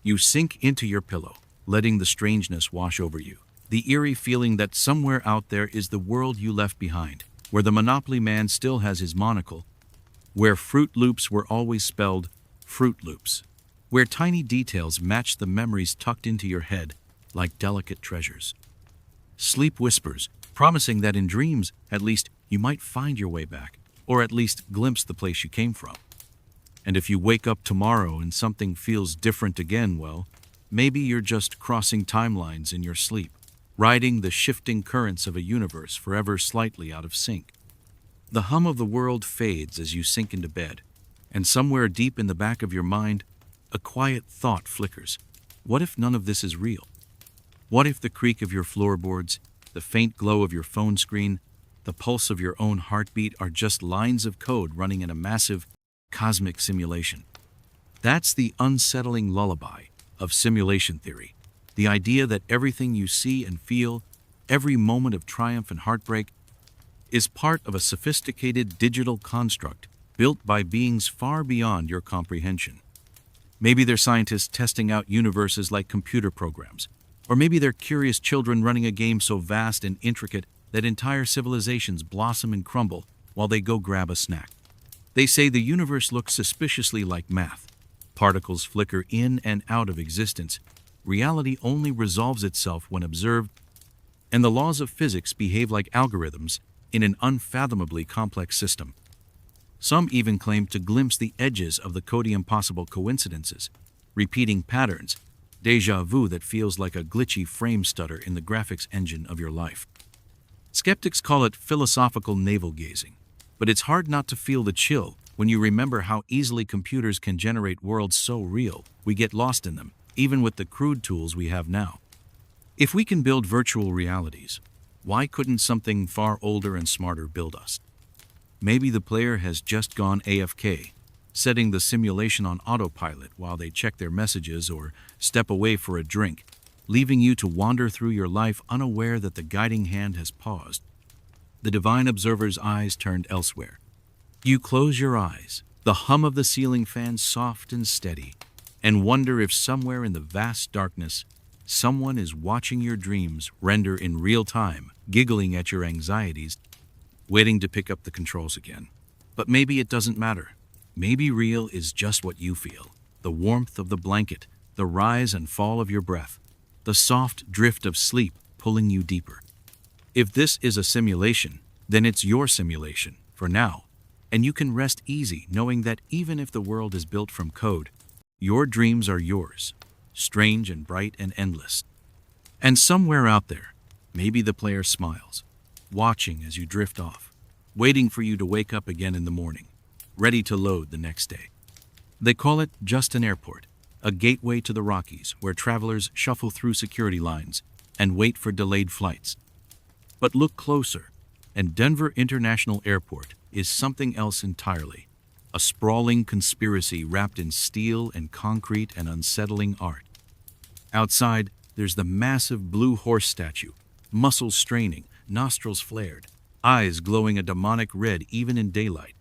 You sink into your pillow, letting the strangeness wash over you, the eerie feeling that somewhere out there is the world you left behind, where the Monopoly Man still has his monocle, where Fruit Loops were always spelled Fruit Loops, where tiny details match the memories tucked into your head like delicate treasures. Sleep whispers, promising that in dreams, at least, you might find your way back, or at least glimpse the place you came from. And if you wake up tomorrow and something feels different again, well, maybe you're just crossing timelines in your sleep, riding the shifting currents of a universe forever slightly out of sync. The hum of the world fades as you sink into bed, and somewhere deep in the back of your mind, a quiet thought flickers. What if none of this is real? What if the creak of your floorboards, the faint glow of your phone screen, the pulse of your own heartbeat are just lines of code running in a massive, cosmic simulation? That's the unsettling lullaby of simulation theory, the idea that everything you see and feel, every moment of triumph and heartbreak, is part of a sophisticated digital construct built by beings far beyond your comprehension. Maybe they're scientists testing out universes like computer programs, or maybe they're curious children running a game so vast and intricate that entire civilizations blossom and crumble while they go grab a snack. They say the universe looks suspiciously like math. Particles flicker in and out of existence. Reality only resolves itself when observed, and the laws of physics behave like algorithms in an unfathomably complex system. Some even claim to glimpse the edges of the codey impossible coincidences, repeating patterns, déjà vu that feels like a glitchy frame stutter in the graphics engine of your life. Skeptics call it philosophical navel-gazing, but it's hard not to feel the chill when you remember how easily computers can generate worlds so real we get lost in them, even with the crude tools we have now. If we can build virtual realities, why couldn't something far older and smarter build us? Maybe the player has just gone AFK, setting the simulation on autopilot while they check their messages or step away for a drink, leaving you to wander through your life unaware that the guiding hand has paused. the divine observer's eyes turned elsewhere. You close your eyes, the hum of the ceiling fan soft and steady, and wonder if somewhere in the vast darkness, someone is watching your dreams render in real time, giggling at your anxieties, waiting to pick up the controls again. But maybe it doesn't matter. Maybe real is just what you feel. The warmth of the blanket, the rise and fall of your breath, the soft drift of sleep pulling you deeper. If this is a simulation, then it's your simulation, for now, and you can rest easy knowing that even if the world is built from code, your dreams are yours, strange and bright and endless. And somewhere out there, maybe the player smiles, watching as you drift off, waiting for you to wake up again in the morning, ready to load the next day. They call it just an airport, a gateway to the Rockies where travelers shuffle through security lines and wait for delayed flights. But look closer, and Denver International Airport is something else entirely. A sprawling conspiracy wrapped in steel and concrete and unsettling art. Outside, there's the massive blue horse statue, muscles straining, nostrils flared, eyes glowing a demonic red even in daylight.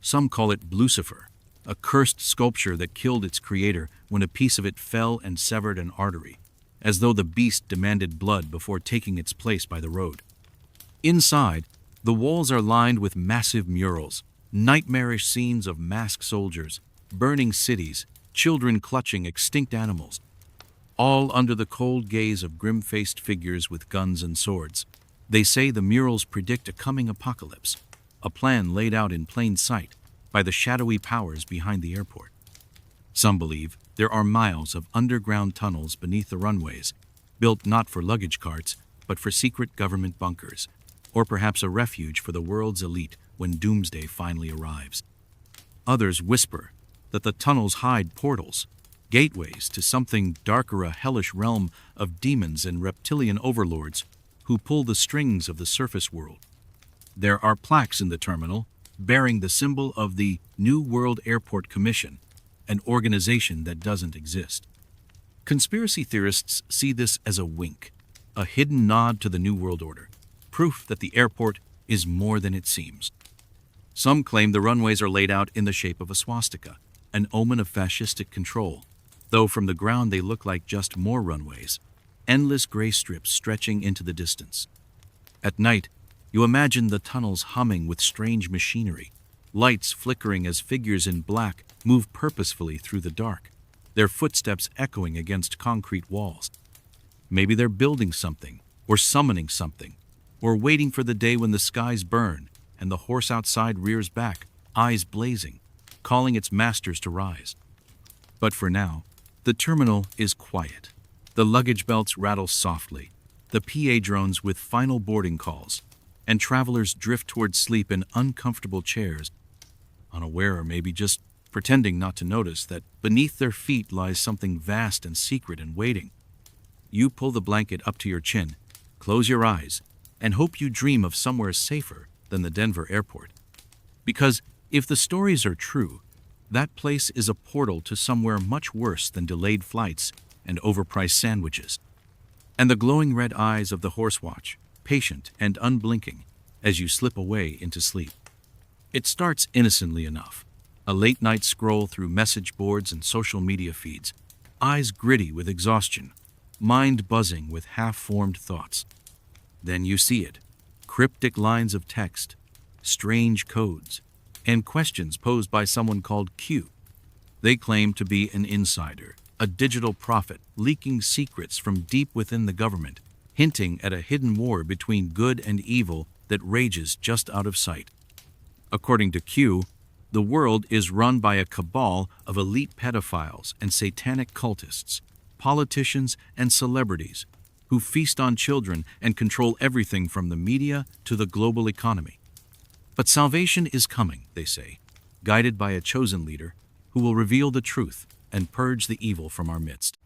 Some call it Lucifer, a cursed sculpture that killed its creator when a piece of it fell and severed an artery, as though the beast demanded blood before taking its place by the road. Inside, the walls are lined with massive murals, nightmarish scenes of masked soldiers, burning cities, children clutching extinct animals, all under the cold gaze of grim-faced figures with guns and swords. They say the murals predict a coming apocalypse, a plan laid out in plain sight by the shadowy powers behind the airport. Some believe there are miles of underground tunnels beneath the runways, built not for luggage carts, but for secret government bunkers, or perhaps a refuge for the world's elite when doomsday finally arrives. Others whisper that the tunnels hide portals, gateways to something darker, a hellish realm of demons and reptilian overlords who pull the strings of the surface world. There are plaques in the terminal bearing the symbol of the New World Airport Commission, an organization that doesn't exist. Conspiracy theorists see this as a wink, a hidden nod to the New World Order, proof that the airport is more than it seems. Some claim the runways are laid out in the shape of a swastika, an omen of fascistic control, though from the ground they look like just more runways, endless gray strips stretching into the distance. At night, you imagine the tunnels humming with strange machinery, lights flickering as figures in black move purposefully through the dark, their footsteps echoing against concrete walls. Maybe they're building something, or summoning something, or waiting for the day when the skies burn and the horse outside rears back, eyes blazing, calling its masters to rise. But for now, the terminal is quiet. The luggage belts rattle softly, the PA drones with final boarding calls, and travelers drift toward sleep in uncomfortable chairs, unaware or maybe just pretending not to notice that beneath their feet lies something vast and secret and waiting. You pull the blanket up to your chin, close your eyes, and hope you dream of somewhere safer than the Denver airport. Because if the stories are true, that place is a portal to somewhere much worse than delayed flights and overpriced sandwiches. And the glowing red eyes of the horse watch, patient and unblinking, as you slip away into sleep. It starts innocently enough, a late-night scroll through message boards and social media feeds, eyes gritty with exhaustion, mind buzzing with half-formed thoughts. Then you see it, cryptic lines of text, strange codes, and questions posed by someone called Q. They claim to be an insider, a digital prophet leaking secrets from deep within the government, hinting at a hidden war between good and evil that rages just out of sight. According to Q, the world is run by a cabal of elite pedophiles and satanic cultists, politicians and celebrities who feast on children and control everything from the media to the global economy. But salvation is coming, they say, guided by a chosen leader who will reveal the truth and purge the evil from our midst.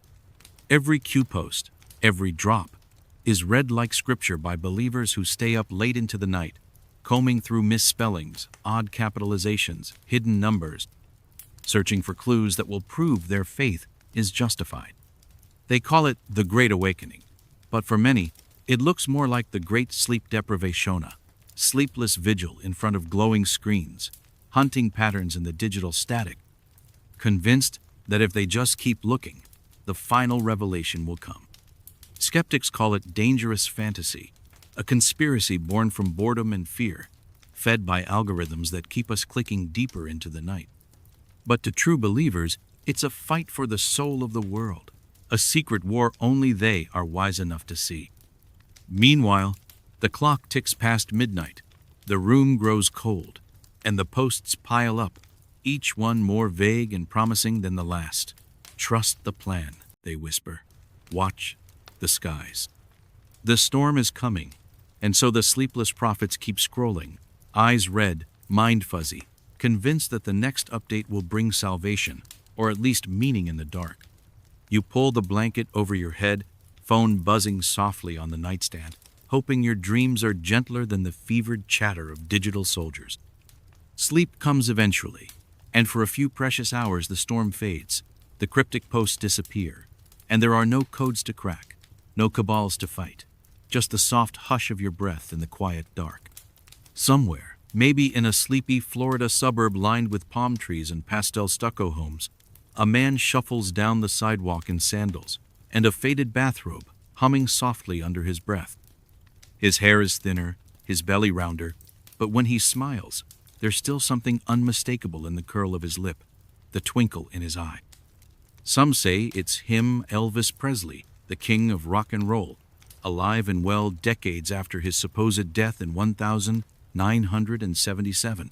Every Q post, every drop, is read like scripture by believers who stay up late into the night, combing through misspellings, odd capitalizations, hidden numbers, searching for clues that will prove their faith is justified. They call it the Great Awakening, but for many, it looks more like the Great Sleep Deprivation, sleepless vigil in front of glowing screens, hunting patterns in the digital static, convinced that if they just keep looking, the final revelation will come. Skeptics call it dangerous fantasy, a conspiracy born from boredom and fear, fed by algorithms that keep us clicking deeper into the night. But to true believers, it's a fight for the soul of the world, a secret war only they are wise enough to see. Meanwhile, the clock ticks past midnight, the room grows cold, and the posts pile up, each one more vague and promising than the last. Trust the plan, they whisper. Watch the skies. The storm is coming, and so the sleepless prophets keep scrolling, eyes red, mind fuzzy, convinced that the next update will bring salvation, or at least meaning in the dark. You pull the blanket over your head, phone buzzing softly on the nightstand, hoping your dreams are gentler than the fevered chatter of digital soldiers. Sleep comes eventually, and for a few precious hours the storm fades, the cryptic posts disappear, and there are no codes to crack, no cabals to fight, just the soft hush of your breath in the quiet dark. Somewhere, maybe in a sleepy Florida suburb lined with palm trees and pastel stucco homes, a man shuffles down the sidewalk in sandals and a faded bathrobe, humming softly under his breath. His hair is thinner, his belly rounder, but when he smiles, there's still something unmistakable in the curl of his lip, the twinkle in his eye. Some say it's him, Elvis Presley, the king of rock and roll, alive and well decades after his supposed death in 1977.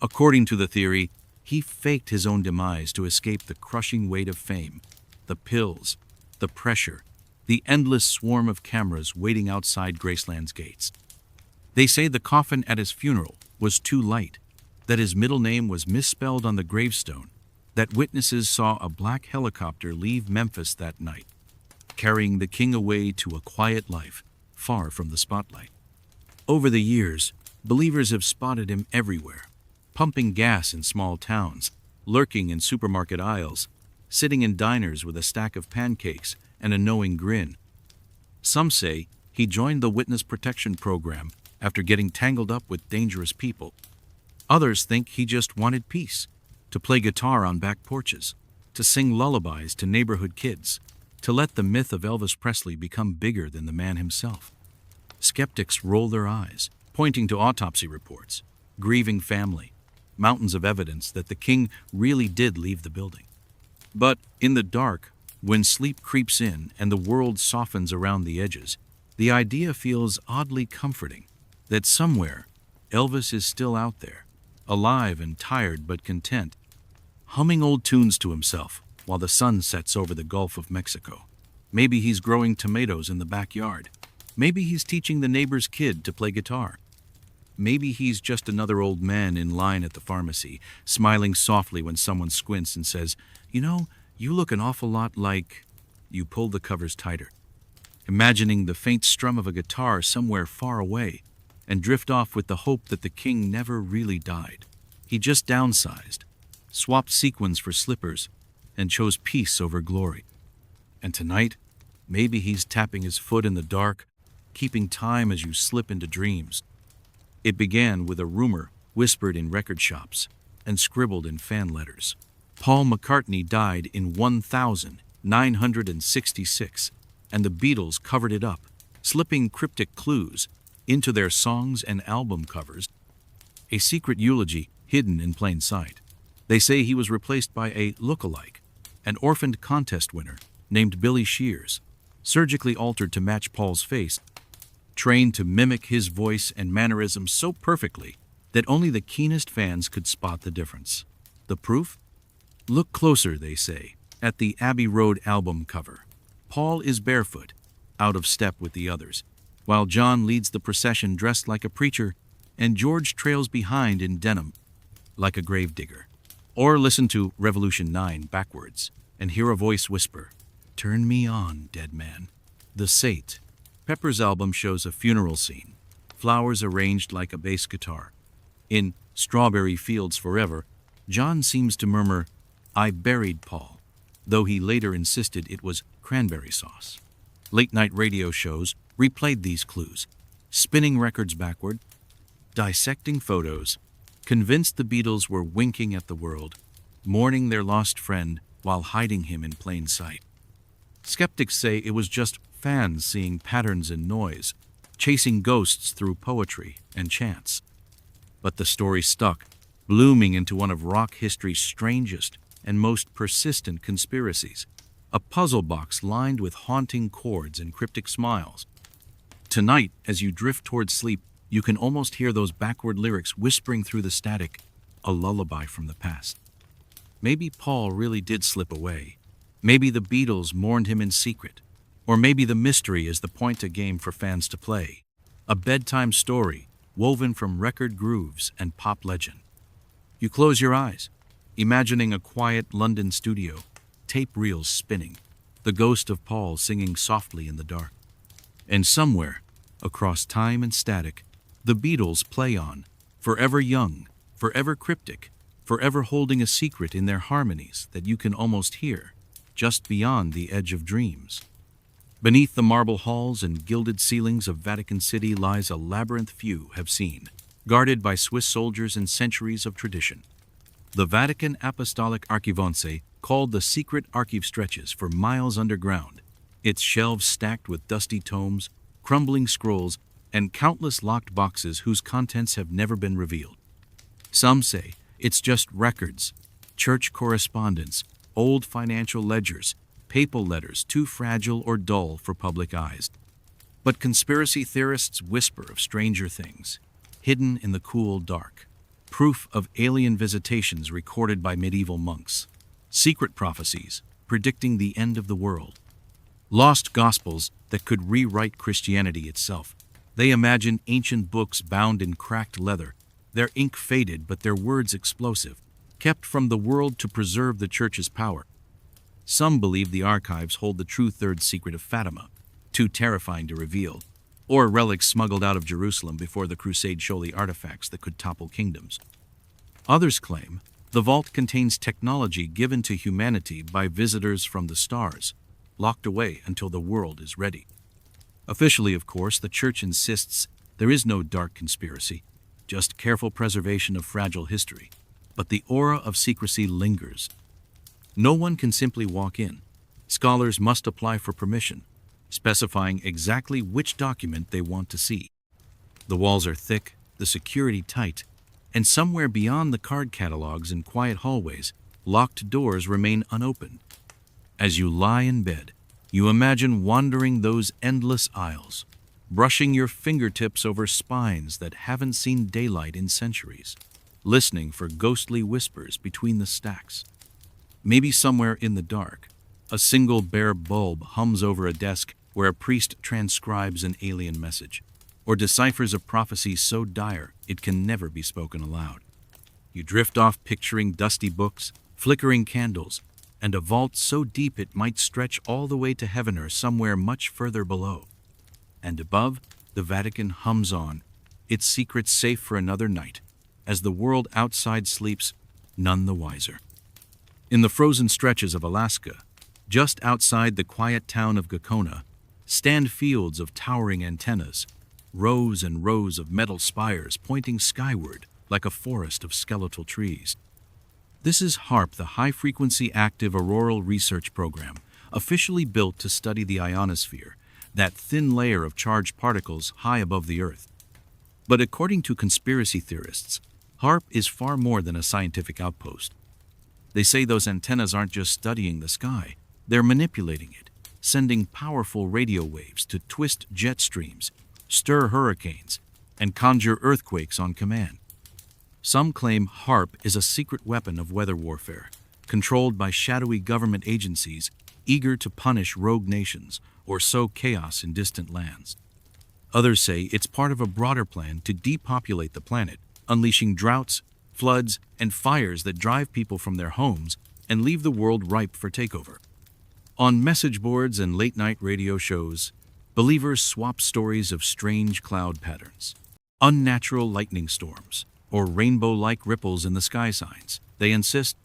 According to the theory, he faked his own demise to escape the crushing weight of fame, the pills, the pressure, the endless swarm of cameras waiting outside Graceland's gates. They say the coffin at his funeral was too light, that his middle name was misspelled on the gravestone, that witnesses saw a black helicopter leave Memphis that night, carrying the king away to a quiet life, far from the spotlight. Over the years, believers have spotted him everywhere, pumping gas in small towns, lurking in supermarket aisles, sitting in diners with a stack of pancakes and a knowing grin. Some say he joined the witness protection program after getting tangled up with dangerous people. Others think he just wanted peace, to play guitar on back porches, to sing lullabies to neighborhood kids, to let the myth of Elvis Presley become bigger than the man himself. Skeptics roll their eyes, pointing to autopsy reports, grieving family, mountains of evidence that the king really did leave the building. But in the dark, when sleep creeps in and the world softens around the edges, the idea feels oddly comforting that somewhere Elvis is still out there, alive and tired but content, humming old tunes to himself while the sun sets over the Gulf of Mexico. Maybe he's growing tomatoes in the backyard. Maybe he's teaching the neighbor's kid to play guitar. Maybe he's just another old man in line at the pharmacy, smiling softly when someone squints and says, "You know, you look an awful lot like..." You pull the covers tighter, imagining the faint strum of a guitar somewhere far away, and drift off with the hope that the king never really died. He just downsized, swapped sequins for slippers, and chose peace over glory. And tonight, maybe he's tapping his foot in the dark, keeping time as you slip into dreams. It began with a rumor whispered in record shops and scribbled in fan letters. Paul McCartney died in 1966, and the Beatles covered it up, slipping cryptic clues into their songs and album covers, a secret eulogy hidden in plain sight. They say he was replaced by a look-alike, an orphaned contest winner named Billy Shears, surgically altered to match Paul's face, trained to mimic his voice and mannerisms so perfectly that only the keenest fans could spot the difference. The proof? Look closer, they say, at the Abbey Road album cover. Paul is barefoot, out of step with the others, while John leads the procession dressed like a preacher and George trails behind in denim, like a gravedigger. Or listen to Revolution 9 backwards and hear a voice whisper, "Turn me on, dead man." The Sate. Pepper's album shows a funeral scene, flowers arranged like a bass guitar. In Strawberry Fields Forever, John seems to murmur, "I buried Paul," though he later insisted it was cranberry sauce. Late-night radio shows replayed these clues, spinning records backward, dissecting photos, convinced the Beatles were winking at the world, mourning their lost friend while hiding him in plain sight. Skeptics say it was just fans seeing patterns in noise, chasing ghosts through poetry and chants. But the story stuck, blooming into one of rock history's strangest and most persistent conspiracies, a puzzle box lined with haunting chords and cryptic smiles. Tonight, as you drift towards sleep, you can almost hear those backward lyrics whispering through the static, a lullaby from the past. Maybe Paul really did slip away. Maybe the Beatles mourned him in secret. Or maybe the mystery is the point a game for fans to play. A bedtime story woven from record grooves and pop legend. You close your eyes, imagining a quiet London studio, tape reels spinning, the ghost of Paul singing softly in the dark. And somewhere, across time and static, the Beatles play on, forever young, forever cryptic, forever holding a secret in their harmonies that you can almost hear, just beyond the edge of dreams. Beneath the marble halls and gilded ceilings of Vatican City lies a labyrinth few have seen, guarded by Swiss soldiers and centuries of tradition. The Vatican Apostolic Archivonce called the secret archive stretches for miles underground, its shelves stacked with dusty tomes, crumbling scrolls, and countless locked boxes whose contents have never been revealed. Some say it's just records, church correspondence, old financial ledgers, papal letters too fragile or dull for public eyes. But conspiracy theorists whisper of stranger things, hidden in the cool dark. Proof of alien visitations recorded by medieval monks. Secret prophecies predicting the end of the world. Lost gospels that could rewrite Christianity itself. They imagine ancient books bound in cracked leather, their ink faded but their words explosive, kept from the world to preserve the church's power. Some believe the archives hold the true third secret of Fatima, too terrifying to reveal, or relics smuggled out of Jerusalem before the Crusade holy artifacts that could topple kingdoms. Others claim the vault contains technology given to humanity by visitors from the stars, locked away until the world is ready. Officially, of course, the Church insists there is no dark conspiracy, just careful preservation of fragile history. But the aura of secrecy lingers. No one can simply walk in. Scholars must apply for permission, specifying exactly which document they want to see. The walls are thick, the security tight, and somewhere beyond the card catalogs and quiet hallways, locked doors remain unopened. As you lie in bed, you imagine wandering those endless aisles, brushing your fingertips over spines that haven't seen daylight in centuries, listening for ghostly whispers between the stacks. Maybe somewhere in the dark, a single bare bulb hums over a desk where a priest transcribes an alien message, or deciphers a prophecy so dire it can never be spoken aloud. You drift off picturing dusty books, flickering candles, and a vault so deep it might stretch all the way to heaven or somewhere much further below. And above, the Vatican hums on, its secrets safe for another night, as the world outside sleeps, none the wiser. In the frozen stretches of Alaska, just outside the quiet town of Gakona, stand fields of towering antennas, rows and rows of metal spires pointing skyward like a forest of skeletal trees. This is HAARP, the High-Frequency Active Auroral Research Program, officially built to study the ionosphere, that thin layer of charged particles high above the Earth. But according to conspiracy theorists, HAARP is far more than a scientific outpost. They say those antennas aren't just studying the sky, they're manipulating it, sending powerful radio waves to twist jet streams, stir hurricanes, and conjure earthquakes on command. Some claim HAARP is a secret weapon of weather warfare, controlled by shadowy government agencies eager to punish rogue nations or sow chaos in distant lands. Others say it's part of a broader plan to depopulate the planet, unleashing droughts, floods, and fires that drive people from their homes and leave the world ripe for takeover. On message boards and late-night radio shows, believers swap stories of strange cloud patterns, unnatural lightning storms, or rainbow-like ripples in the sky signs. They insist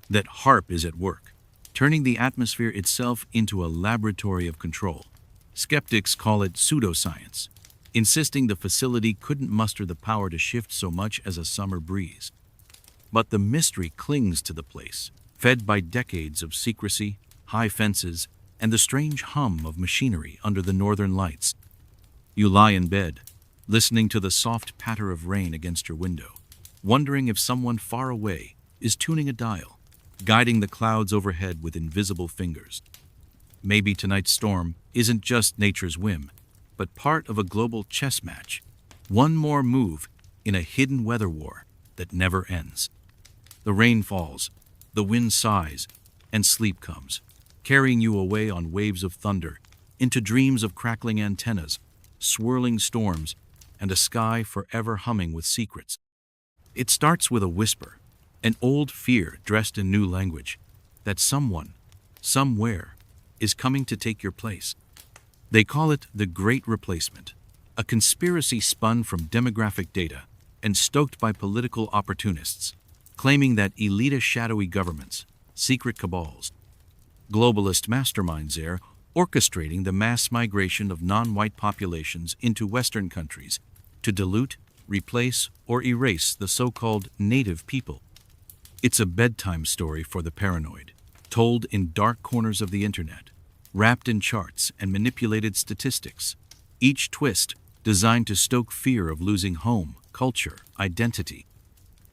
that HAARP is at work, turning the atmosphere itself into a laboratory of control. Skeptics call it pseudoscience, insisting the facility couldn't muster the power to shift so much as a summer breeze. But the mystery clings to the place, fed by decades of secrecy, high fences, and the strange hum of machinery under the northern lights. You lie in bed, listening to the soft patter of rain against your window, wondering if someone far away is tuning a dial, guiding the clouds overhead with invisible fingers. Maybe tonight's storm isn't just nature's whim, but part of a global chess match, one more move in a hidden weather war that never ends. The rain falls, the wind sighs, and sleep comes, carrying you away on waves of thunder, into dreams of crackling antennas, swirling storms, and a sky forever humming with secrets. It starts with a whisper, an old fear dressed in new language, that someone, somewhere, is coming to take your place. They call it the Great Replacement, a conspiracy spun from demographic data and stoked by political opportunists, claiming that elitist shadowy governments, secret cabals, globalist masterminds are orchestrating the mass migration of non-white populations into Western countries to dilute, replace, or erase the so-called native people. It's a bedtime story for the paranoid, told in dark corners of the internet, wrapped in charts and manipulated statistics, each twist designed to stoke fear of losing home, culture, identity.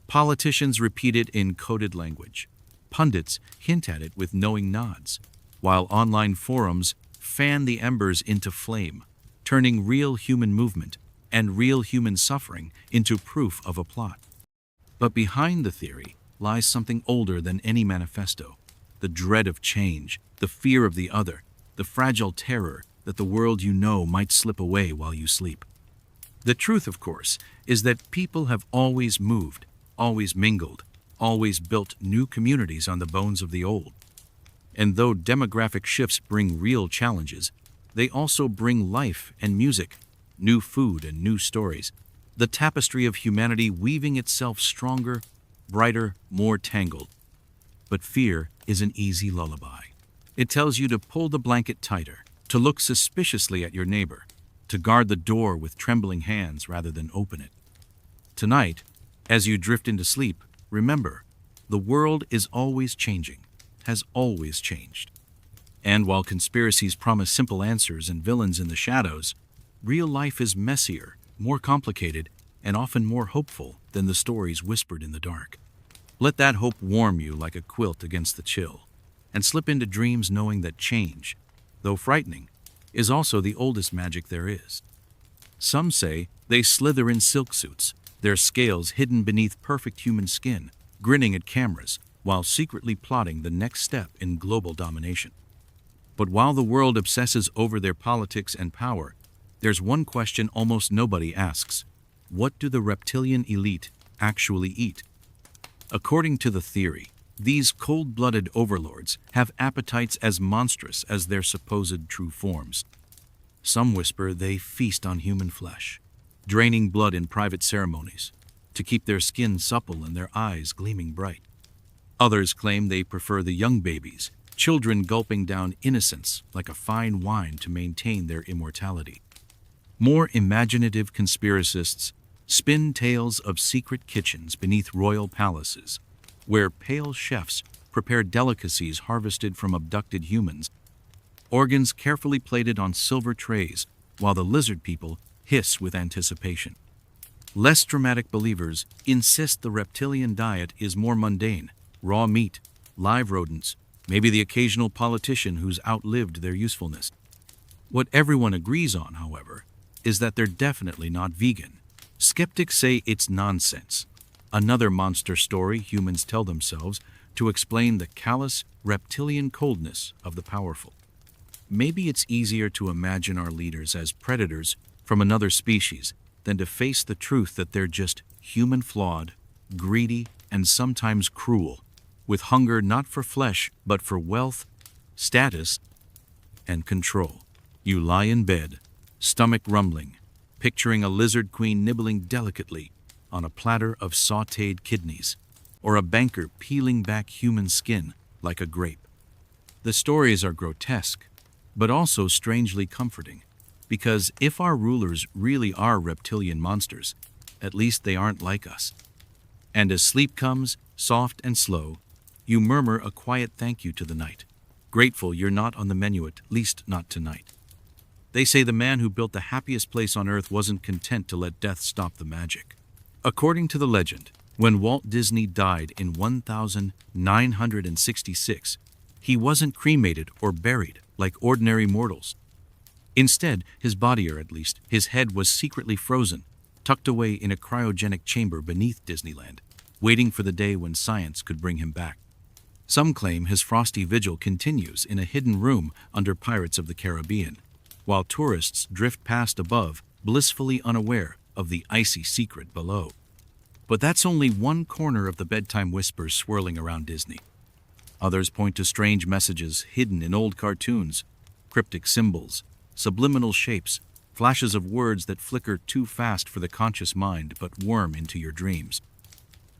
Politicians repeat it in coded language. Pundits hint at it with knowing nods, while online forums fan the embers into flame, turning real human movement and real human suffering into proof of a plot. But behind the theory lies something older than any manifesto: the dread of change, the fear of the other, the fragile terror that the world you know might slip away while you sleep. The truth, of course, is that people have always moved, always mingled, always built new communities on the bones of the old. And though demographic shifts bring real challenges, they also bring life and music, new food and new stories, the tapestry of humanity weaving itself stronger, brighter, more tangled. But fear is an easy lullaby. It tells you to pull the blanket tighter, to look suspiciously at your neighbor, to guard the door with trembling hands rather than open it. Tonight, as you drift into sleep, remember, the world is always changing, has always changed. And while conspiracies promise simple answers and villains in the shadows, real life is messier, more complicated, and often more hopeful than the stories whispered in the dark. Let that hope warm you like a quilt against the chill, and slip into dreams knowing that change, though frightening, is also the oldest magic there is. Some say they slither in silk suits, their scales hidden beneath perfect human skin, grinning at cameras while secretly plotting the next step in global domination. But while the world obsesses over their politics and power, there's one question almost nobody asks: what do the reptilian elite actually eat? According to the theory, these cold-blooded overlords have appetites as monstrous as their supposed true forms. Some whisper they feast on human flesh, draining blood in private ceremonies to keep their skin supple and their eyes gleaming bright. Others claim they prefer the young babies, children gulping down innocence like a fine wine to maintain their immortality. More imaginative conspiracists spin tales of secret kitchens beneath royal palaces, where pale chefs prepare delicacies harvested from abducted humans, organs carefully plated on silver trays, while the lizard people hiss with anticipation. Less dramatic believers insist the reptilian diet is more mundane: raw meat, live rodents, maybe the occasional politician who's outlived their usefulness. What everyone agrees on, however, is that they're definitely not vegan. Skeptics say it's nonsense, another monster story humans tell themselves to explain the callous, reptilian coldness of the powerful. Maybe it's easier to imagine our leaders as predators from another species than to face the truth that they're just human, flawed, greedy, and sometimes cruel, with hunger not for flesh but for wealth, status, and control. You lie in bed, stomach rumbling, picturing a lizard queen nibbling delicately on a platter of sautéed kidneys, or a banker peeling back human skin like a grape. The stories are grotesque, but also strangely comforting. Because if our rulers really are reptilian monsters, at least they aren't like us. And as sleep comes, soft and slow, you murmur a quiet thank you to the night, grateful you're not on the menu, at least not tonight. They say the man who built the happiest place on earth wasn't content to let death stop the magic. According to the legend, when Walt Disney died in 1966, he wasn't cremated or buried like ordinary mortals. Instead, his body, or at least his head, was secretly frozen, tucked away in a cryogenic chamber beneath Disneyland, waiting for the day when science could bring him back. Some claim his frosty vigil continues in a hidden room under Pirates of the Caribbean, while tourists drift past above, blissfully unaware of the icy secret below. But that's only one corner of the bedtime whispers swirling around Disney. Others point to strange messages hidden in old cartoons, cryptic symbols, subliminal shapes, flashes of words that flicker too fast for the conscious mind but worm into your dreams.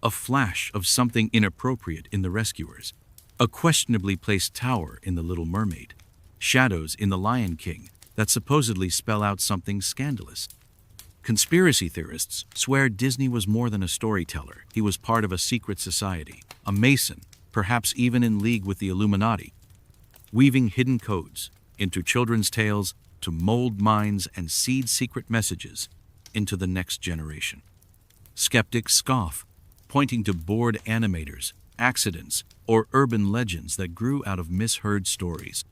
A flash of something inappropriate in The Rescuers, a questionably placed tower in The Little Mermaid, shadows in The Lion King that supposedly spell out something scandalous. Conspiracy theorists swear Disney was more than a storyteller. He was part of a secret society, a mason, perhaps even in league with the Illuminati, weaving hidden codes into children's tales to mold minds and seed secret messages into the next generation. Skeptics scoff, pointing to bored animators, accidents, or urban legends that grew out of misheard stories.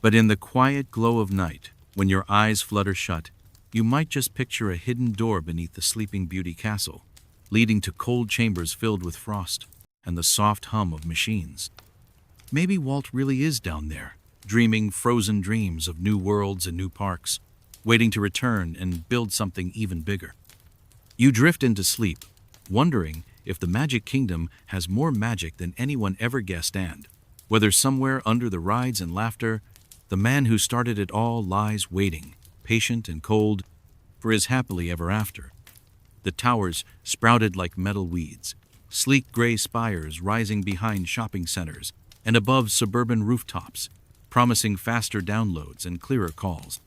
But in the quiet glow of night, when your eyes flutter shut, you might just picture a hidden door beneath the Sleeping Beauty castle, leading to cold chambers filled with frost and the soft hum of machines. Maybe Walt really is down there, dreaming frozen dreams of new worlds and new parks, waiting to return and build something even bigger. You drift into sleep, wondering if the Magic Kingdom has more magic than anyone ever guessed, and whether somewhere under the rides and laughter, the man who started it all lies waiting, patient and cold, for his happily ever after. The towers sprouted like metal weeds, sleek gray spires rising behind shopping centers and above suburban rooftops, promising faster downloads and clearer calls.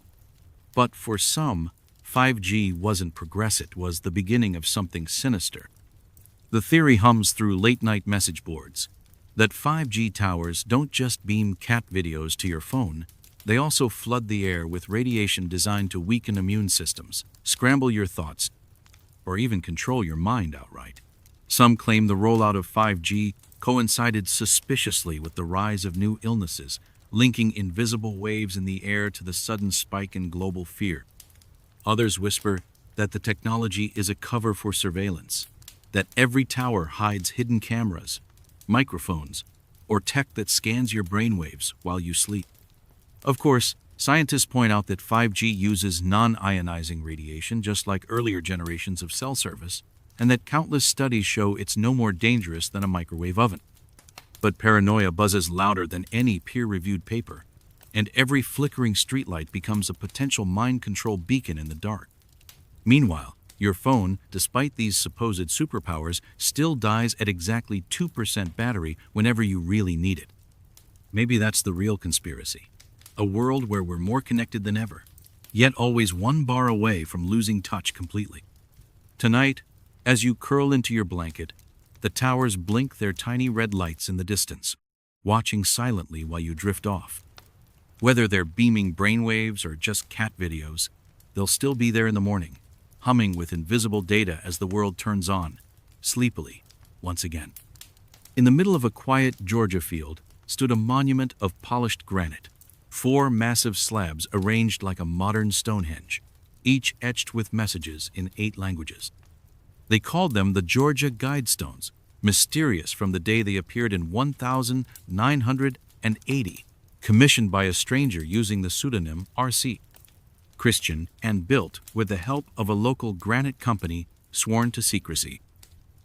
But for some, 5G wasn't progress, it was the beginning of something sinister. The theory hums through late-night message boards that 5G towers don't just beam cat videos to your phone, they also flood the air with radiation designed to weaken immune systems, scramble your thoughts, or even control your mind outright. Some claim the rollout of 5G coincided suspiciously with the rise of new illnesses, linking invisible waves in the air to the sudden spike in global fear. Others whisper that the technology is a cover for surveillance, that every tower hides hidden cameras, microphones, or tech that scans your brainwaves while you sleep. Of course, scientists point out that 5G uses non-ionizing radiation just like earlier generations of cell service, and that countless studies show it's no more dangerous than a microwave oven. But paranoia buzzes louder than any peer-reviewed paper, and every flickering streetlight becomes a potential mind control beacon in the dark. Meanwhile, your phone, despite these supposed superpowers, still dies at exactly 2% battery whenever you really need it. Maybe that's the real conspiracy. A world where we're more connected than ever, yet always one bar away from losing touch completely. Tonight, as you curl into your blanket, the towers blink their tiny red lights in the distance, watching silently while you drift off. Whether they're beaming brainwaves or just cat videos, they'll still be there in the morning, humming with invisible data as the world turns on, sleepily, once again. In the middle of a quiet Georgia field stood a monument of polished granite, 4 massive slabs arranged like a modern Stonehenge, each etched with messages in 8 languages. They called them the Georgia Guidestones, mysterious from the day they appeared in 1980, commissioned by a stranger using the pseudonym R.C. Christian, and built with the help of a local granite company sworn to secrecy.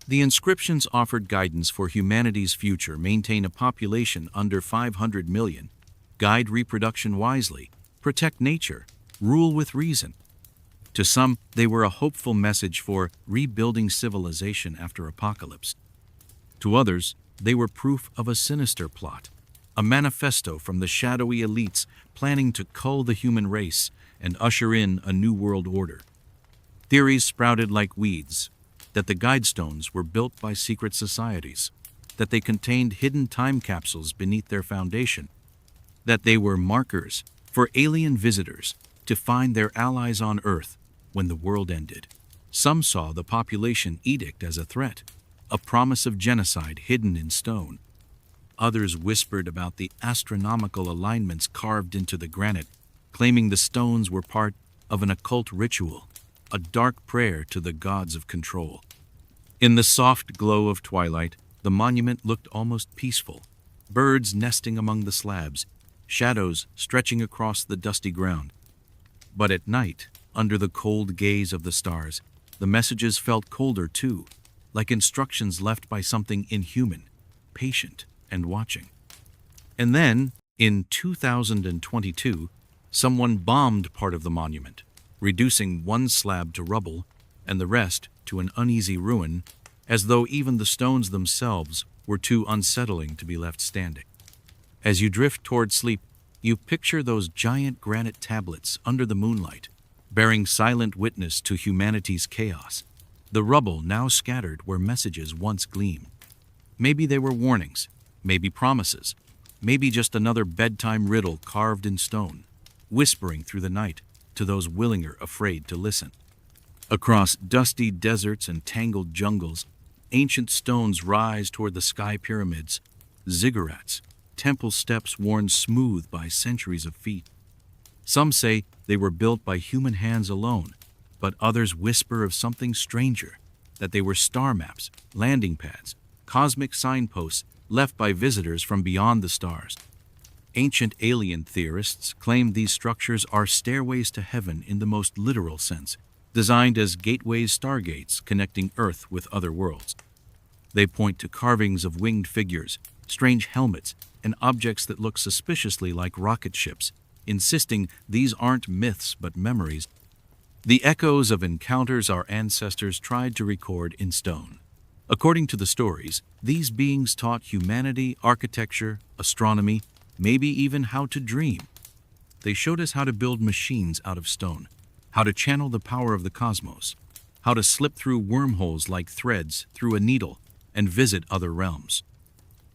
The inscriptions offered guidance for humanity's future: maintain a population under 500 million, guide reproduction wisely, protect nature, rule with reason. To some, they were a hopeful message for rebuilding civilization after apocalypse. To others, they were proof of a sinister plot, a manifesto from the shadowy elites planning to cull the human race and usher in a new world order. Theories sprouted like weeds, that the guidestones were built by secret societies, that they contained hidden time capsules beneath their foundation, that they were markers for alien visitors to find their allies on Earth when the world ended. Some saw the population edict as a threat, a promise of genocide hidden in stone. Others whispered about the astronomical alignments carved into the granite, claiming the stones were part of an occult ritual, a dark prayer to the gods of control. In the soft glow of twilight, the monument looked almost peaceful, birds nesting among the slabs, shadows stretching across the dusty ground. But at night, under the cold gaze of the stars, the messages felt colder too, like instructions left by something inhuman, patient, and watching. And then, in 2022, someone bombed part of the monument, reducing one slab to rubble and the rest to an uneasy ruin, as though even the stones themselves were too unsettling to be left standing. As you drift toward sleep, you picture those giant granite tablets under the moonlight, bearing silent witness to humanity's chaos, the rubble now scattered where messages once gleamed. Maybe they were warnings, maybe promises, maybe just another bedtime riddle carved in stone, whispering through the night to those willing or afraid to listen. Across dusty deserts and tangled jungles, ancient stones rise toward the sky pyramids, ziggurats, temple steps worn smooth by centuries of feet. Some say they were built by human hands alone, but others whisper of something stranger, that they were star maps, landing pads, cosmic signposts left by visitors from beyond the stars. Ancient alien theorists claim these structures are stairways to heaven in the most literal sense, designed as gateways, stargates connecting Earth with other worlds. They point to carvings of winged figures, strange helmets, and objects that look suspiciously like rocket ships, insisting these aren't myths but memories, the echoes of encounters our ancestors tried to record in stone. According to the stories, these beings taught humanity architecture, astronomy, maybe even how to dream. They showed us how to build machines out of stone, how to channel the power of the cosmos, how to slip through wormholes like threads through a needle and visit other realms.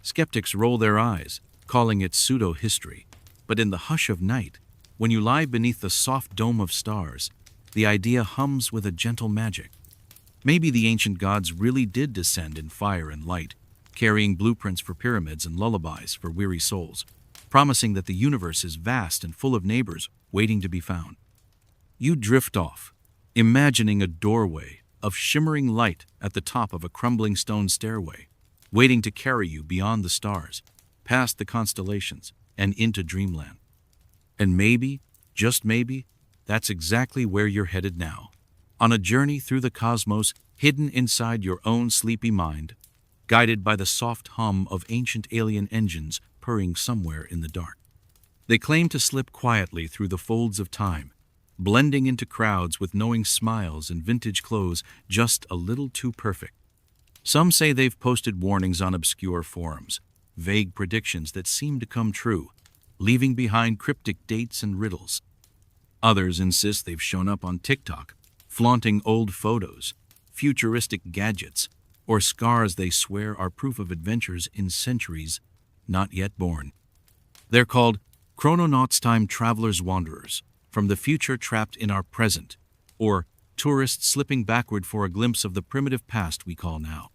Skeptics roll their eyes, calling it pseudo-history, but in the hush of night, when you lie beneath the soft dome of stars, the idea hums with a gentle magic. Maybe the ancient gods really did descend in fire and light, carrying blueprints for pyramids and lullabies for weary souls, promising that the universe is vast and full of neighbors waiting to be found. You drift off, imagining a doorway of shimmering light at the top of a crumbling stone stairway, waiting to carry you beyond the stars, past the constellations, and into dreamland. And maybe, just maybe, that's exactly where you're headed now, on a journey through the cosmos hidden inside your own sleepy mind, guided by the soft hum of ancient alien engines purring somewhere in the dark. They claim to slip quietly through the folds of time, blending into crowds with knowing smiles and vintage clothes just a little too perfect. Some say they've posted warnings on obscure forums, vague predictions that seem to come true, leaving behind cryptic dates and riddles. Others insist they've shown up on TikTok, flaunting old photos, futuristic gadgets, or scars they swear are proof of adventures in centuries not yet born. They're called chrononauts, time travelers, wanderers, from the future trapped in our present, or tourists slipping backward for a glimpse of the primitive past we call now.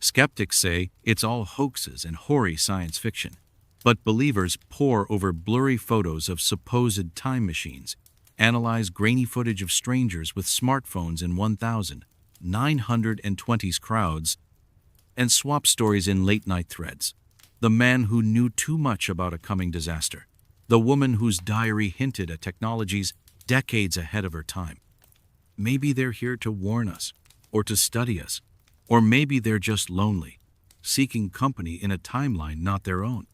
Skeptics say it's all hoaxes and hoary science fiction, but believers pore over blurry photos of supposed time machines, analyze grainy footage of strangers with smartphones in 1920s crowds, and swap stories in late-night threads. The man who knew too much about a coming disaster, the woman whose diary hinted at technologies decades ahead of her time. Maybe they're here to warn us, or to study us, or maybe they're just lonely, seeking company in a timeline not their own.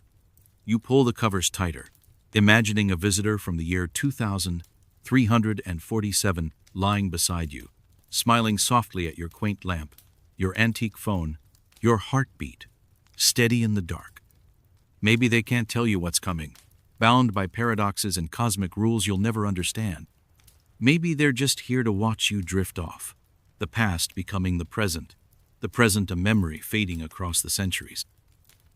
You pull the covers tighter, imagining a visitor from the year 2347 lying beside you, smiling softly at your quaint lamp, your antique phone, your heartbeat, steady in the dark. Maybe they can't tell you what's coming, bound by paradoxes and cosmic rules you'll never understand. Maybe they're just here to watch you drift off, the past becoming the present a memory fading across the centuries.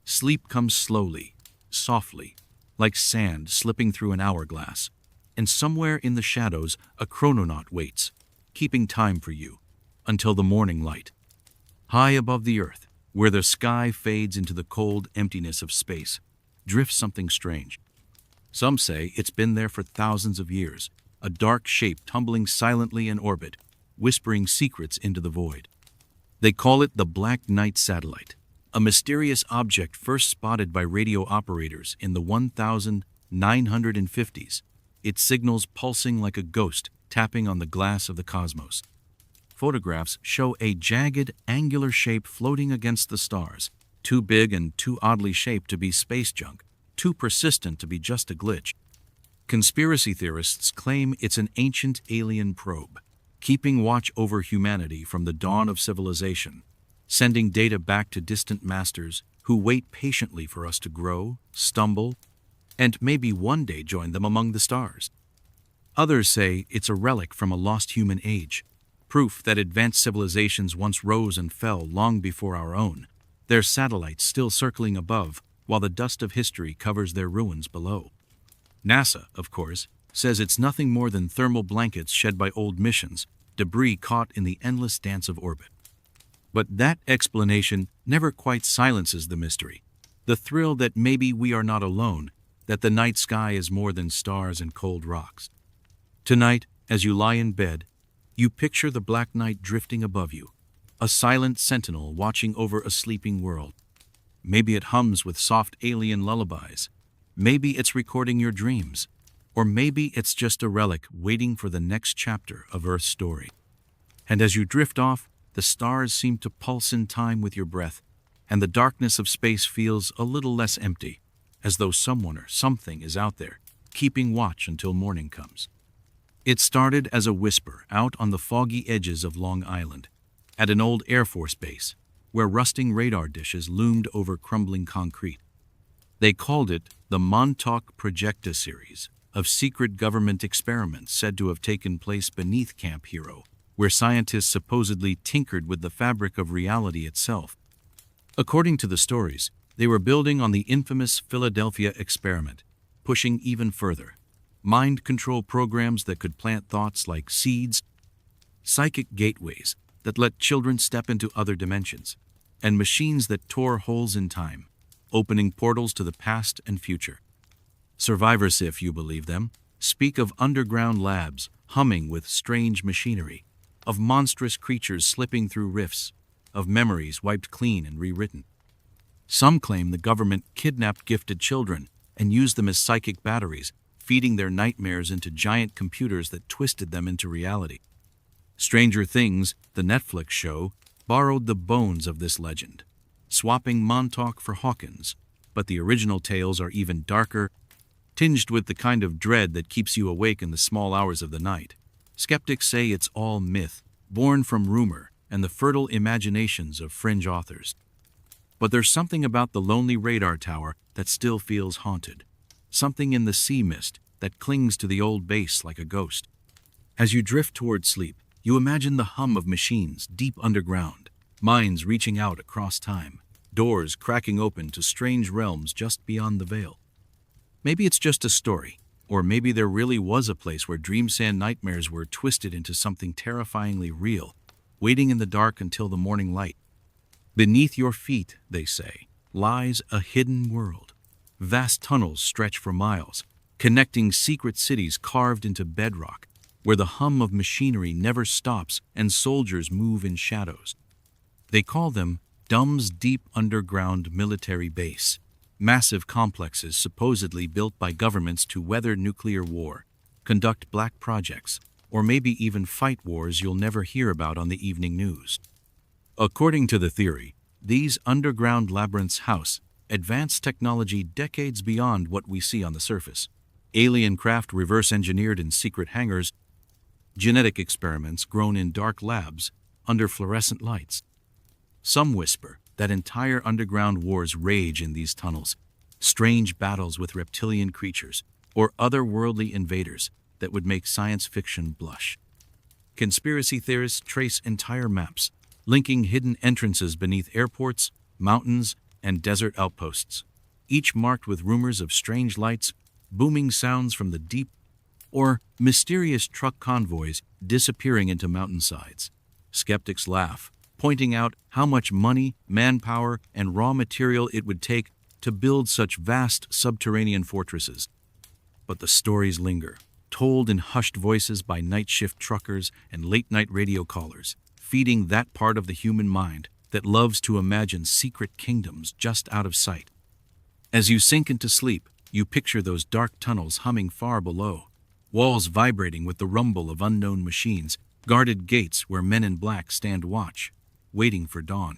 Sleep comes slowly, softly, like sand slipping through an hourglass, and somewhere in the shadows a chrononaut waits, keeping time for you, until the morning light. High above the earth, where the sky fades into the cold emptiness of space, drifts something strange. Some say it's been there for thousands of years, a dark shape tumbling silently in orbit, whispering secrets into the void. They call it the Black Knight satellite, a mysterious object first spotted by radio operators in the 1950s, its signals pulsing like a ghost tapping on the glass of the cosmos. Photographs show a jagged, angular shape floating against the stars, too big and too oddly shaped to be space junk, too persistent to be just a glitch. Conspiracy theorists claim it's an ancient alien probe, keeping watch over humanity from the dawn of civilization, sending data back to distant masters who wait patiently for us to grow, stumble, and maybe one day join them among the stars. Others say it's a relic from a lost human age, proof that advanced civilizations once rose and fell long before our own, their satellites still circling above while the dust of history covers their ruins below. NASA, of course, says it's nothing more than thermal blankets shed by old missions, debris caught in the endless dance of orbit. But that explanation never quite silences the mystery, the thrill that maybe we are not alone, that the night sky is more than stars and cold rocks. Tonight, as you lie in bed, you picture the Black Knight drifting above you, a silent sentinel watching over a sleeping world. Maybe it hums with soft alien lullabies. Maybe it's recording your dreams. Or maybe it's just a relic waiting for the next chapter of Earth's story. And as you drift off, the stars seem to pulse in time with your breath, and the darkness of space feels a little less empty, as though someone or something is out there, keeping watch until morning comes. It started as a whisper out on the foggy edges of Long Island, at an old Air Force base, where rusting radar dishes loomed over crumbling concrete. They called it the Montauk Projecta series of secret government experiments said to have taken place beneath Camp Hero, where scientists supposedly tinkered with the fabric of reality itself. According to the stories, they were building on the infamous Philadelphia experiment, pushing even further. Mind control programs that could plant thoughts like seeds, psychic gateways that let children step into other dimensions, and machines that tore holes in time, opening portals to the past and future. Survivors, if you believe them, speak of underground labs humming with strange machinery, of monstrous creatures slipping through rifts, of memories wiped clean and rewritten. Some claim the government kidnapped gifted children and used them as psychic batteries, feeding their nightmares into giant computers that twisted them into reality. Stranger Things, the Netflix show, borrowed the bones of this legend, swapping Montauk for Hawkins, but the original tales are even darker, tinged with the kind of dread that keeps you awake in the small hours of the night. Skeptics say it's all myth, born from rumor and the fertile imaginations of fringe authors. But there's something about the lonely radar tower that still feels haunted, something in the sea mist that clings to the old base like a ghost. As you drift toward sleep, you imagine the hum of machines deep underground, minds reaching out across time, doors cracking open to strange realms just beyond the veil. Maybe it's just a story, or maybe there really was a place where dream-sand nightmares were twisted into something terrifyingly real, waiting in the dark until the morning light. Beneath your feet, they say, lies a hidden world. Vast tunnels stretch for miles, connecting secret cities carved into bedrock, where the hum of machinery never stops and soldiers move in shadows. They call them Dumb's Deep Underground Military Base, massive complexes supposedly built by governments to weather nuclear war, conduct black projects, or maybe even fight wars you'll never hear about on the evening news. According to the theory, these underground labyrinths house advanced technology decades beyond what we see on the surface. Alien craft reverse-engineered in secret hangars, genetic experiments grown in dark labs under fluorescent lights. Some whisper that entire underground wars rage in these tunnels, strange battles with reptilian creatures, or otherworldly invaders that would make science fiction blush. Conspiracy theorists trace entire maps, linking hidden entrances beneath airports, mountains, and desert outposts, each marked with rumors of strange lights, booming sounds from the deep, or mysterious truck convoys disappearing into mountainsides. Skeptics laugh, pointing out how much money, manpower, and raw material it would take to build such vast subterranean fortresses. But the stories linger, told in hushed voices by night shift truckers and late-night radio callers, feeding that part of the human mind that loves to imagine secret kingdoms just out of sight. As you sink into sleep, you picture those dark tunnels humming far below, walls vibrating with the rumble of unknown machines, guarded gates where men in black stand watch, waiting for dawn.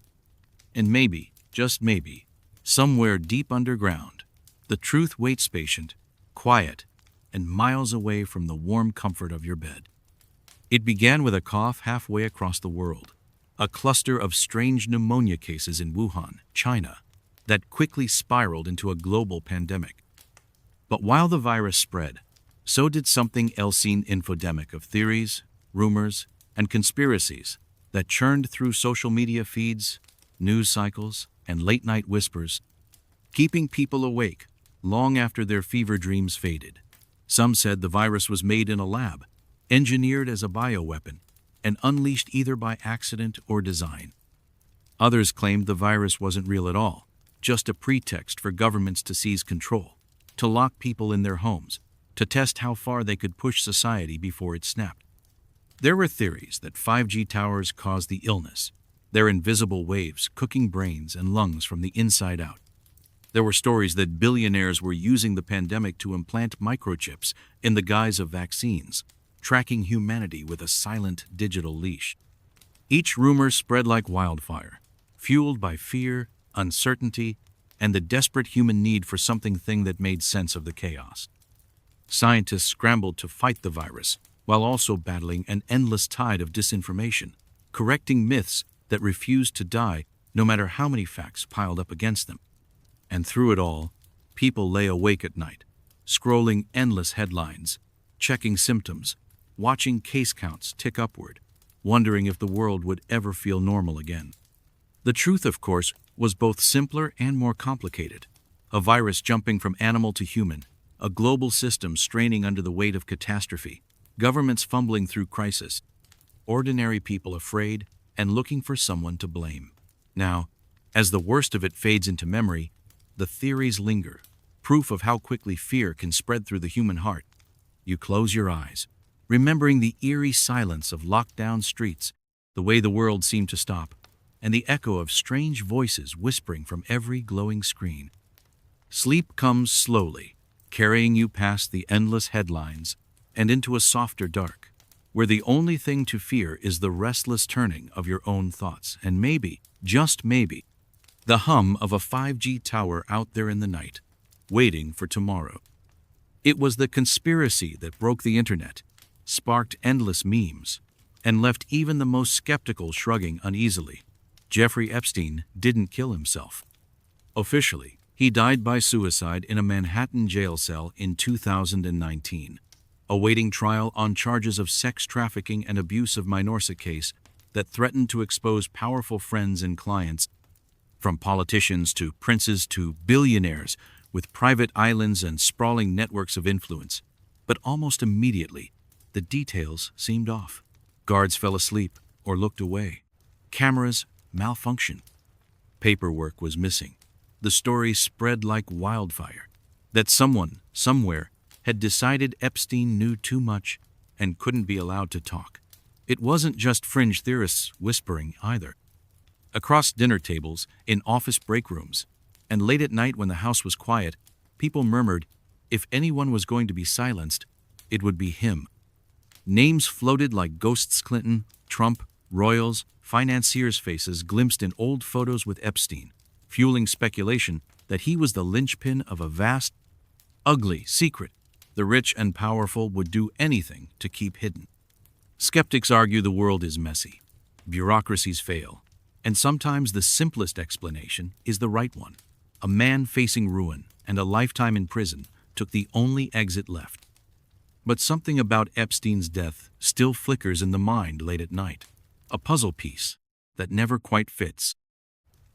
And maybe, just maybe, somewhere deep underground, the truth waits patient, quiet, and miles away from the warm comfort of your bed. It began with a cough halfway across the world, a cluster of strange pneumonia cases in Wuhan, China, that quickly spiraled into a global pandemic. But while the virus spread, so did something else, an infodemic of theories, rumors, and conspiracies that churned through social media feeds, news cycles, and late-night whispers, keeping people awake long after their fever dreams faded. Some said the virus was made in a lab, engineered as a bioweapon, and unleashed either by accident or design. Others claimed the virus wasn't real at all, just a pretext for governments to seize control, to lock people in their homes, to test how far they could push society before it snapped. There were theories that 5G towers caused the illness, their invisible waves cooking brains and lungs from the inside out. There were stories that billionaires were using the pandemic to implant microchips in the guise of vaccines, tracking humanity with a silent digital leash. Each rumor spread like wildfire, fueled by fear, uncertainty, and the desperate human need for something that made sense of the chaos. Scientists scrambled to fight the virus, while also battling an endless tide of disinformation, correcting myths that refused to die no matter how many facts piled up against them. And through it all, people lay awake at night, scrolling endless headlines, checking symptoms, watching case counts tick upward, wondering if the world would ever feel normal again. The truth, of course, was both simpler and more complicated. A virus jumping from animal to human, a global system straining under the weight of catastrophe, governments fumbling through crisis, ordinary people afraid and looking for someone to blame. Now, as the worst of it fades into memory, the theories linger, proof of how quickly fear can spread through the human heart. You close your eyes, remembering the eerie silence of locked-down streets, the way the world seemed to stop, and the echo of strange voices whispering from every glowing screen. Sleep comes slowly, carrying you past the endless headlines and into a softer dark, where the only thing to fear is the restless turning of your own thoughts and maybe, just maybe, the hum of a 5G tower out there in the night, waiting for tomorrow. It was the conspiracy that broke the internet, sparked endless memes, and left even the most skeptical shrugging uneasily. Jeffrey Epstein didn't kill himself. Officially, he died by suicide in a Manhattan jail cell in 2019, awaiting trial on charges of sex trafficking and abuse of minors, a case that threatened to expose powerful friends and clients, from politicians to princes to billionaires with private islands and sprawling networks of influence. But almost immediately, the details seemed off. Guards fell asleep or looked away. Cameras malfunctioned. Paperwork was missing. The story spread like wildfire that someone, somewhere, had decided Epstein knew too much and couldn't be allowed to talk. It wasn't just fringe theorists whispering either. Across dinner tables, in office break rooms, and late at night when the house was quiet, people murmured, if anyone was going to be silenced, it would be him. Names floated like ghosts: Clinton, Trump, royals, financiers' faces glimpsed in old photos with Epstein, fueling speculation that he was the linchpin of a vast, ugly secret the rich and powerful would do anything to keep hidden. Skeptics argue the world is messy, bureaucracies fail, and sometimes the simplest explanation is the right one. A man facing ruin, and a lifetime in prison took the only exit left. But something about Epstein's death still flickers in the mind late at night, a puzzle piece that never quite fits.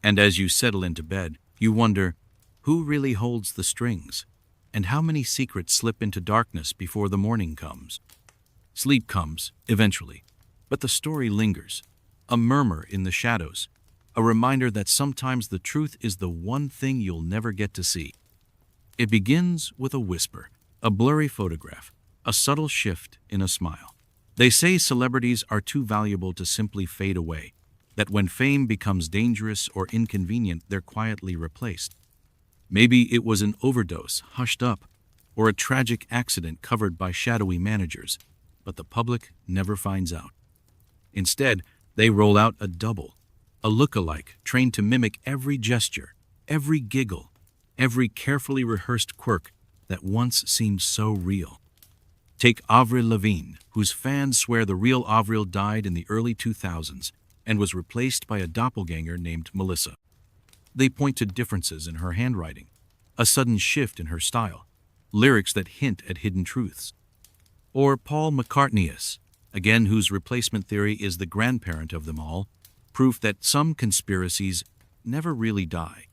And as you settle into bed, you wonder, who really holds the strings? And how many secrets slip into darkness before the morning comes? Sleep comes, eventually, but the story lingers, a murmur in the shadows, a reminder that sometimes the truth is the one thing you'll never get to see. It begins with a whisper, a blurry photograph, a subtle shift in a smile. They say celebrities are too valuable to simply fade away, that when fame becomes dangerous or inconvenient, they're quietly replaced. Maybe it was an overdose, hushed up, or a tragic accident covered by shadowy managers, but the public never finds out. Instead, they roll out a double, a look-alike trained to mimic every gesture, every giggle, every carefully rehearsed quirk that once seemed so real. Take Avril Lavigne, whose fans swear the real Avril died in the early 2000s and was replaced by a doppelganger named Melissa. They point to differences in her handwriting, a sudden shift in her style, lyrics that hint at hidden truths. Or Paul McCartney, again whose replacement theory is the grandparent of them all, proof that some conspiracies never really die.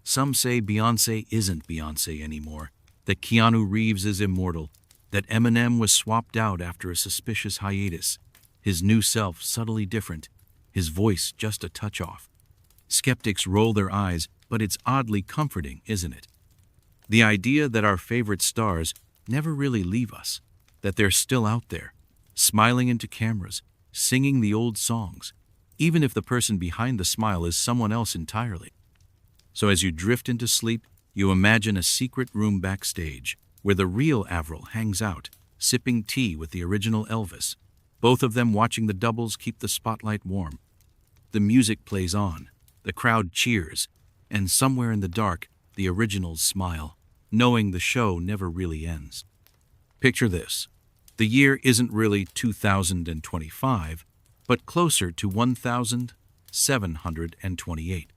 Some say Beyoncé isn't Beyoncé anymore, that Keanu Reeves is immortal, that Eminem was swapped out after a suspicious hiatus, his new self subtly different, his voice just a touch off. Skeptics roll their eyes, but it's oddly comforting, isn't it? The idea that our favorite stars never really leave us, that they're still out there, smiling into cameras, singing the old songs, even if the person behind the smile is someone else entirely. So as you drift into sleep, you imagine a secret room backstage, where the real Avril hangs out, sipping tea with the original Elvis, both of them watching the doubles keep the spotlight warm. The music plays on, the crowd cheers, and somewhere in the dark, the originals smile, knowing the show never really ends. Picture this. The year isn't really 2025, but closer to 1728.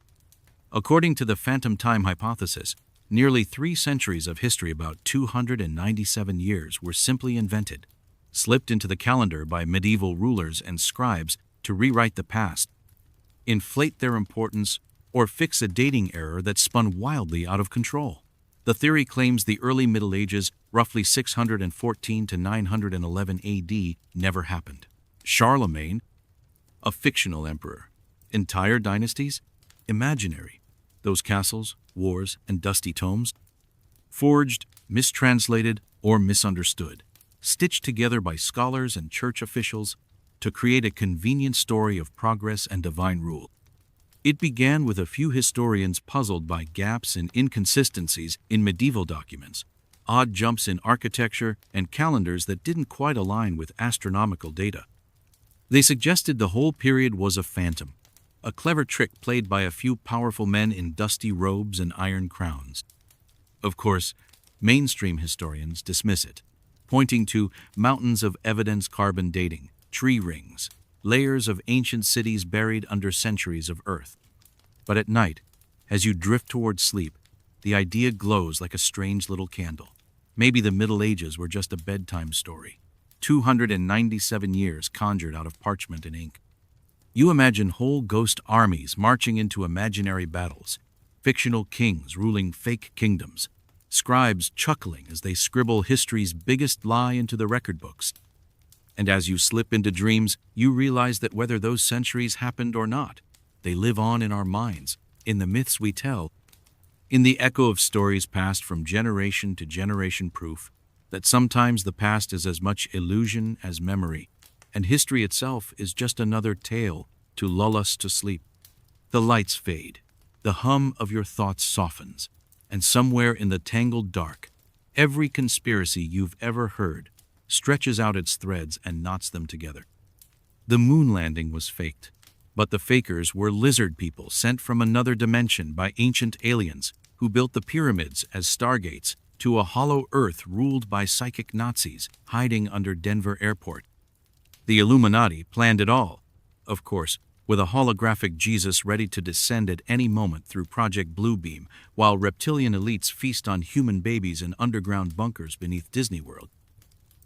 According to the phantom time hypothesis, nearly 3 centuries of history, about 297 years, were simply invented, slipped into the calendar by medieval rulers and scribes to rewrite the past, inflate their importance, or fix a dating error that spun wildly out of control. The theory claims the early Middle Ages, roughly 614 to 911 AD, never happened. Charlemagne, a fictional emperor. Entire dynasties? Imaginary. Those castles, wars, and dusty tomes? Forged, mistranslated, or misunderstood. Stitched together by scholars and church officials to create a convenient story of progress and divine rule. It began with a few historians puzzled by gaps and inconsistencies in medieval documents, odd jumps in architecture, and calendars that didn't quite align with astronomical data. They suggested the whole period was a phantom, a clever trick played by a few powerful men in dusty robes and iron crowns. Of course, mainstream historians dismiss it, pointing to mountains of evidence, carbon dating, tree rings, layers of ancient cities buried under centuries of earth. But at night, as you drift towards sleep, the idea glows like a strange little candle. Maybe the Middle Ages were just a bedtime story, 297 years conjured out of parchment and ink. You imagine whole ghost armies marching into imaginary battles, fictional kings ruling fake kingdoms, scribes chuckling as they scribble history's biggest lie into the record books. And as you slip into dreams, you realize that whether those centuries happened or not, they live on in our minds, in the myths we tell, in the echo of stories passed from generation to generation, proof that sometimes the past is as much illusion as memory, and history itself is just another tale to lull us to sleep. The lights fade, the hum of your thoughts softens, and somewhere in the tangled dark, every conspiracy you've ever heard stretches out its threads and knots them together. The moon landing was faked, but the fakers were lizard people sent from another dimension by ancient aliens who built the pyramids as stargates to a hollow earth ruled by psychic Nazis hiding under Denver airport. The Illuminati planned it all, of course, with a holographic Jesus ready to descend at any moment through Project Bluebeam, while reptilian elites feast on human babies in underground bunkers beneath Disney World,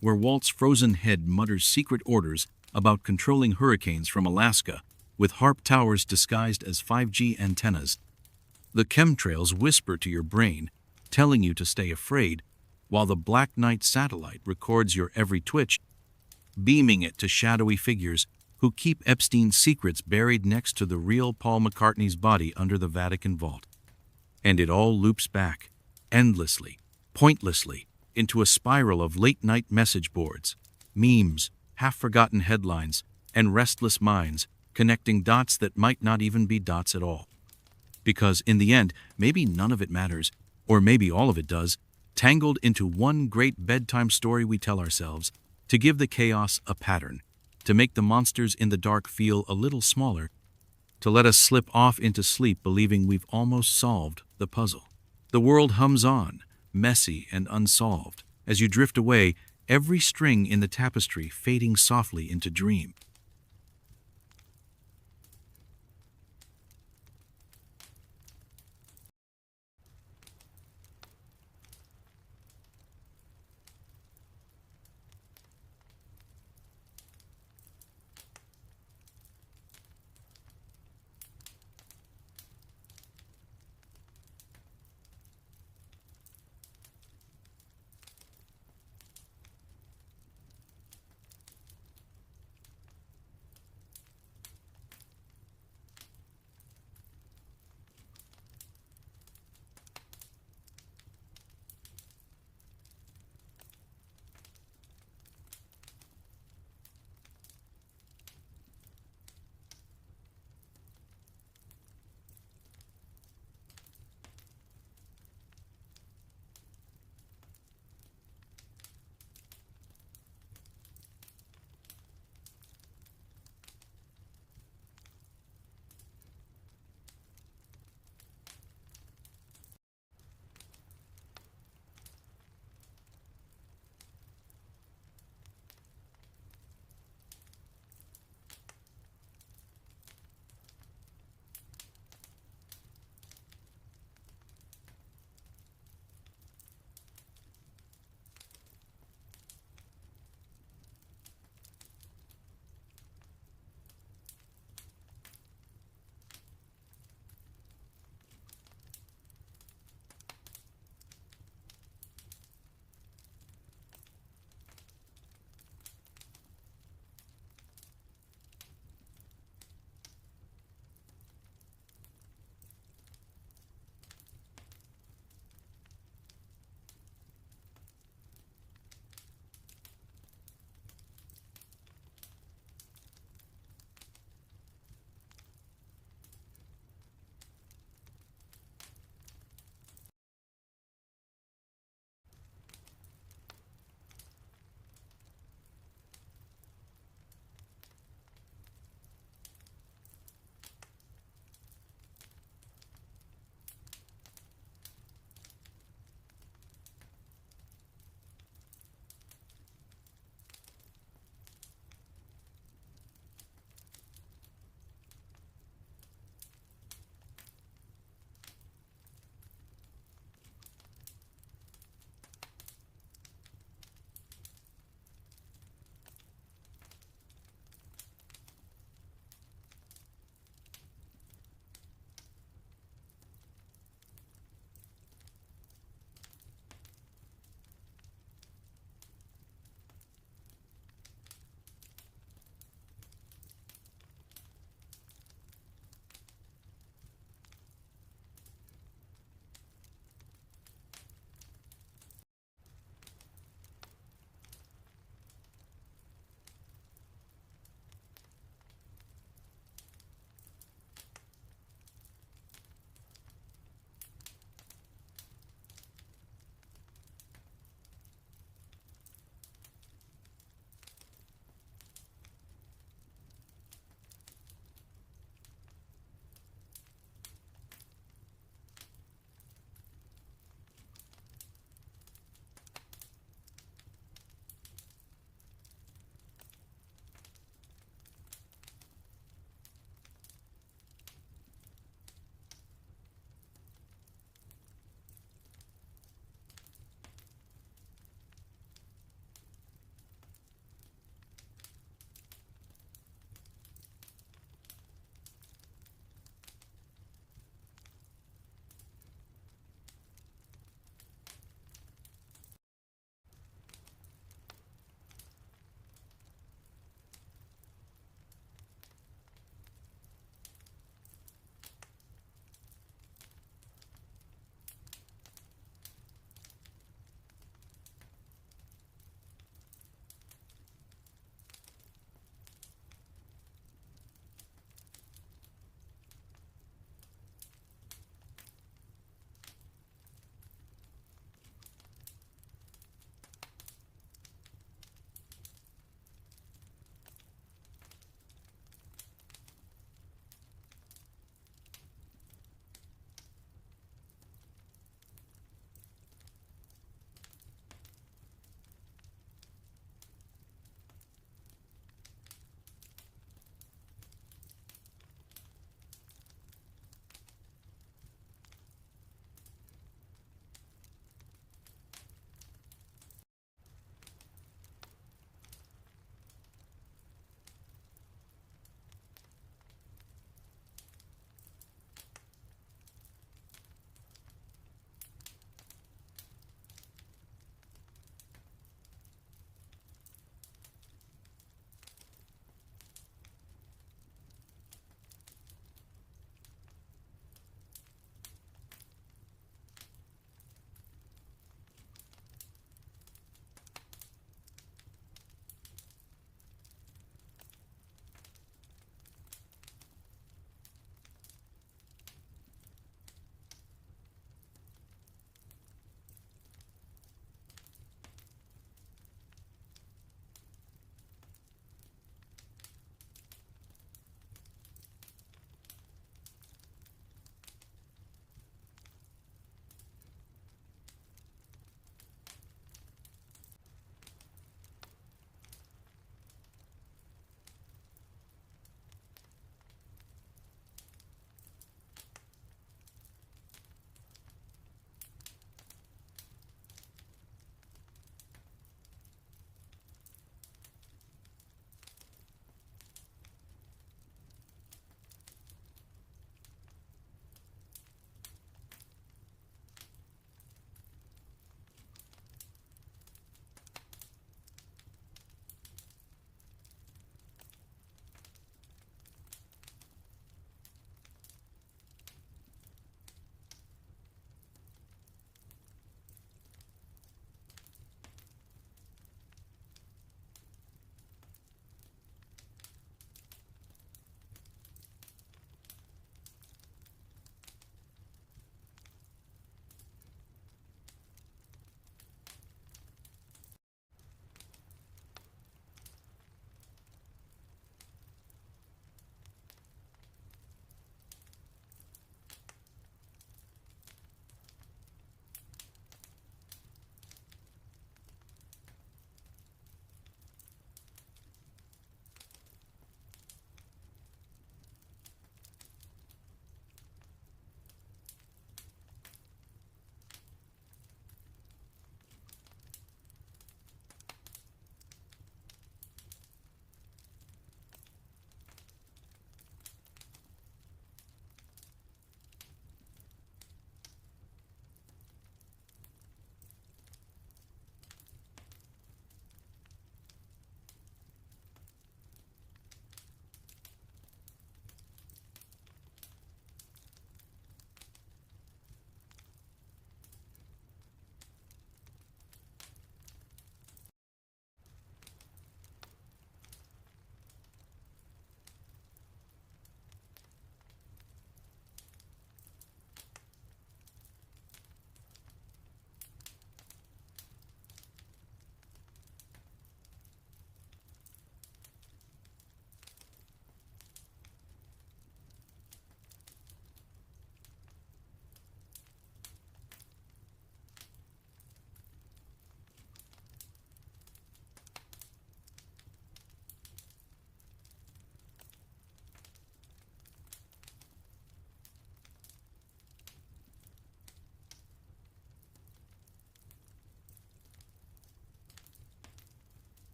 where Walt's frozen head mutters secret orders about controlling hurricanes from Alaska, with HARP towers disguised as 5G antennas. The chemtrails whisper to your brain, telling you to stay afraid, while the Black Knight satellite records your every twitch, beaming it to shadowy figures who keep Epstein's secrets buried next to the real Paul McCartney's body under the Vatican vault. And it all loops back, endlessly, pointlessly, into a spiral of late-night message boards, memes, half-forgotten headlines, and restless minds connecting dots that might not even be dots at all. Because in the end, maybe none of it matters, or maybe all of it does, tangled into one great bedtime story we tell ourselves, to give the chaos a pattern, to make the monsters in the dark feel a little smaller, to let us slip off into sleep believing we've almost solved the puzzle. The world hums on, messy and unsolved, as you drift away, every string in the tapestry fading softly into dream.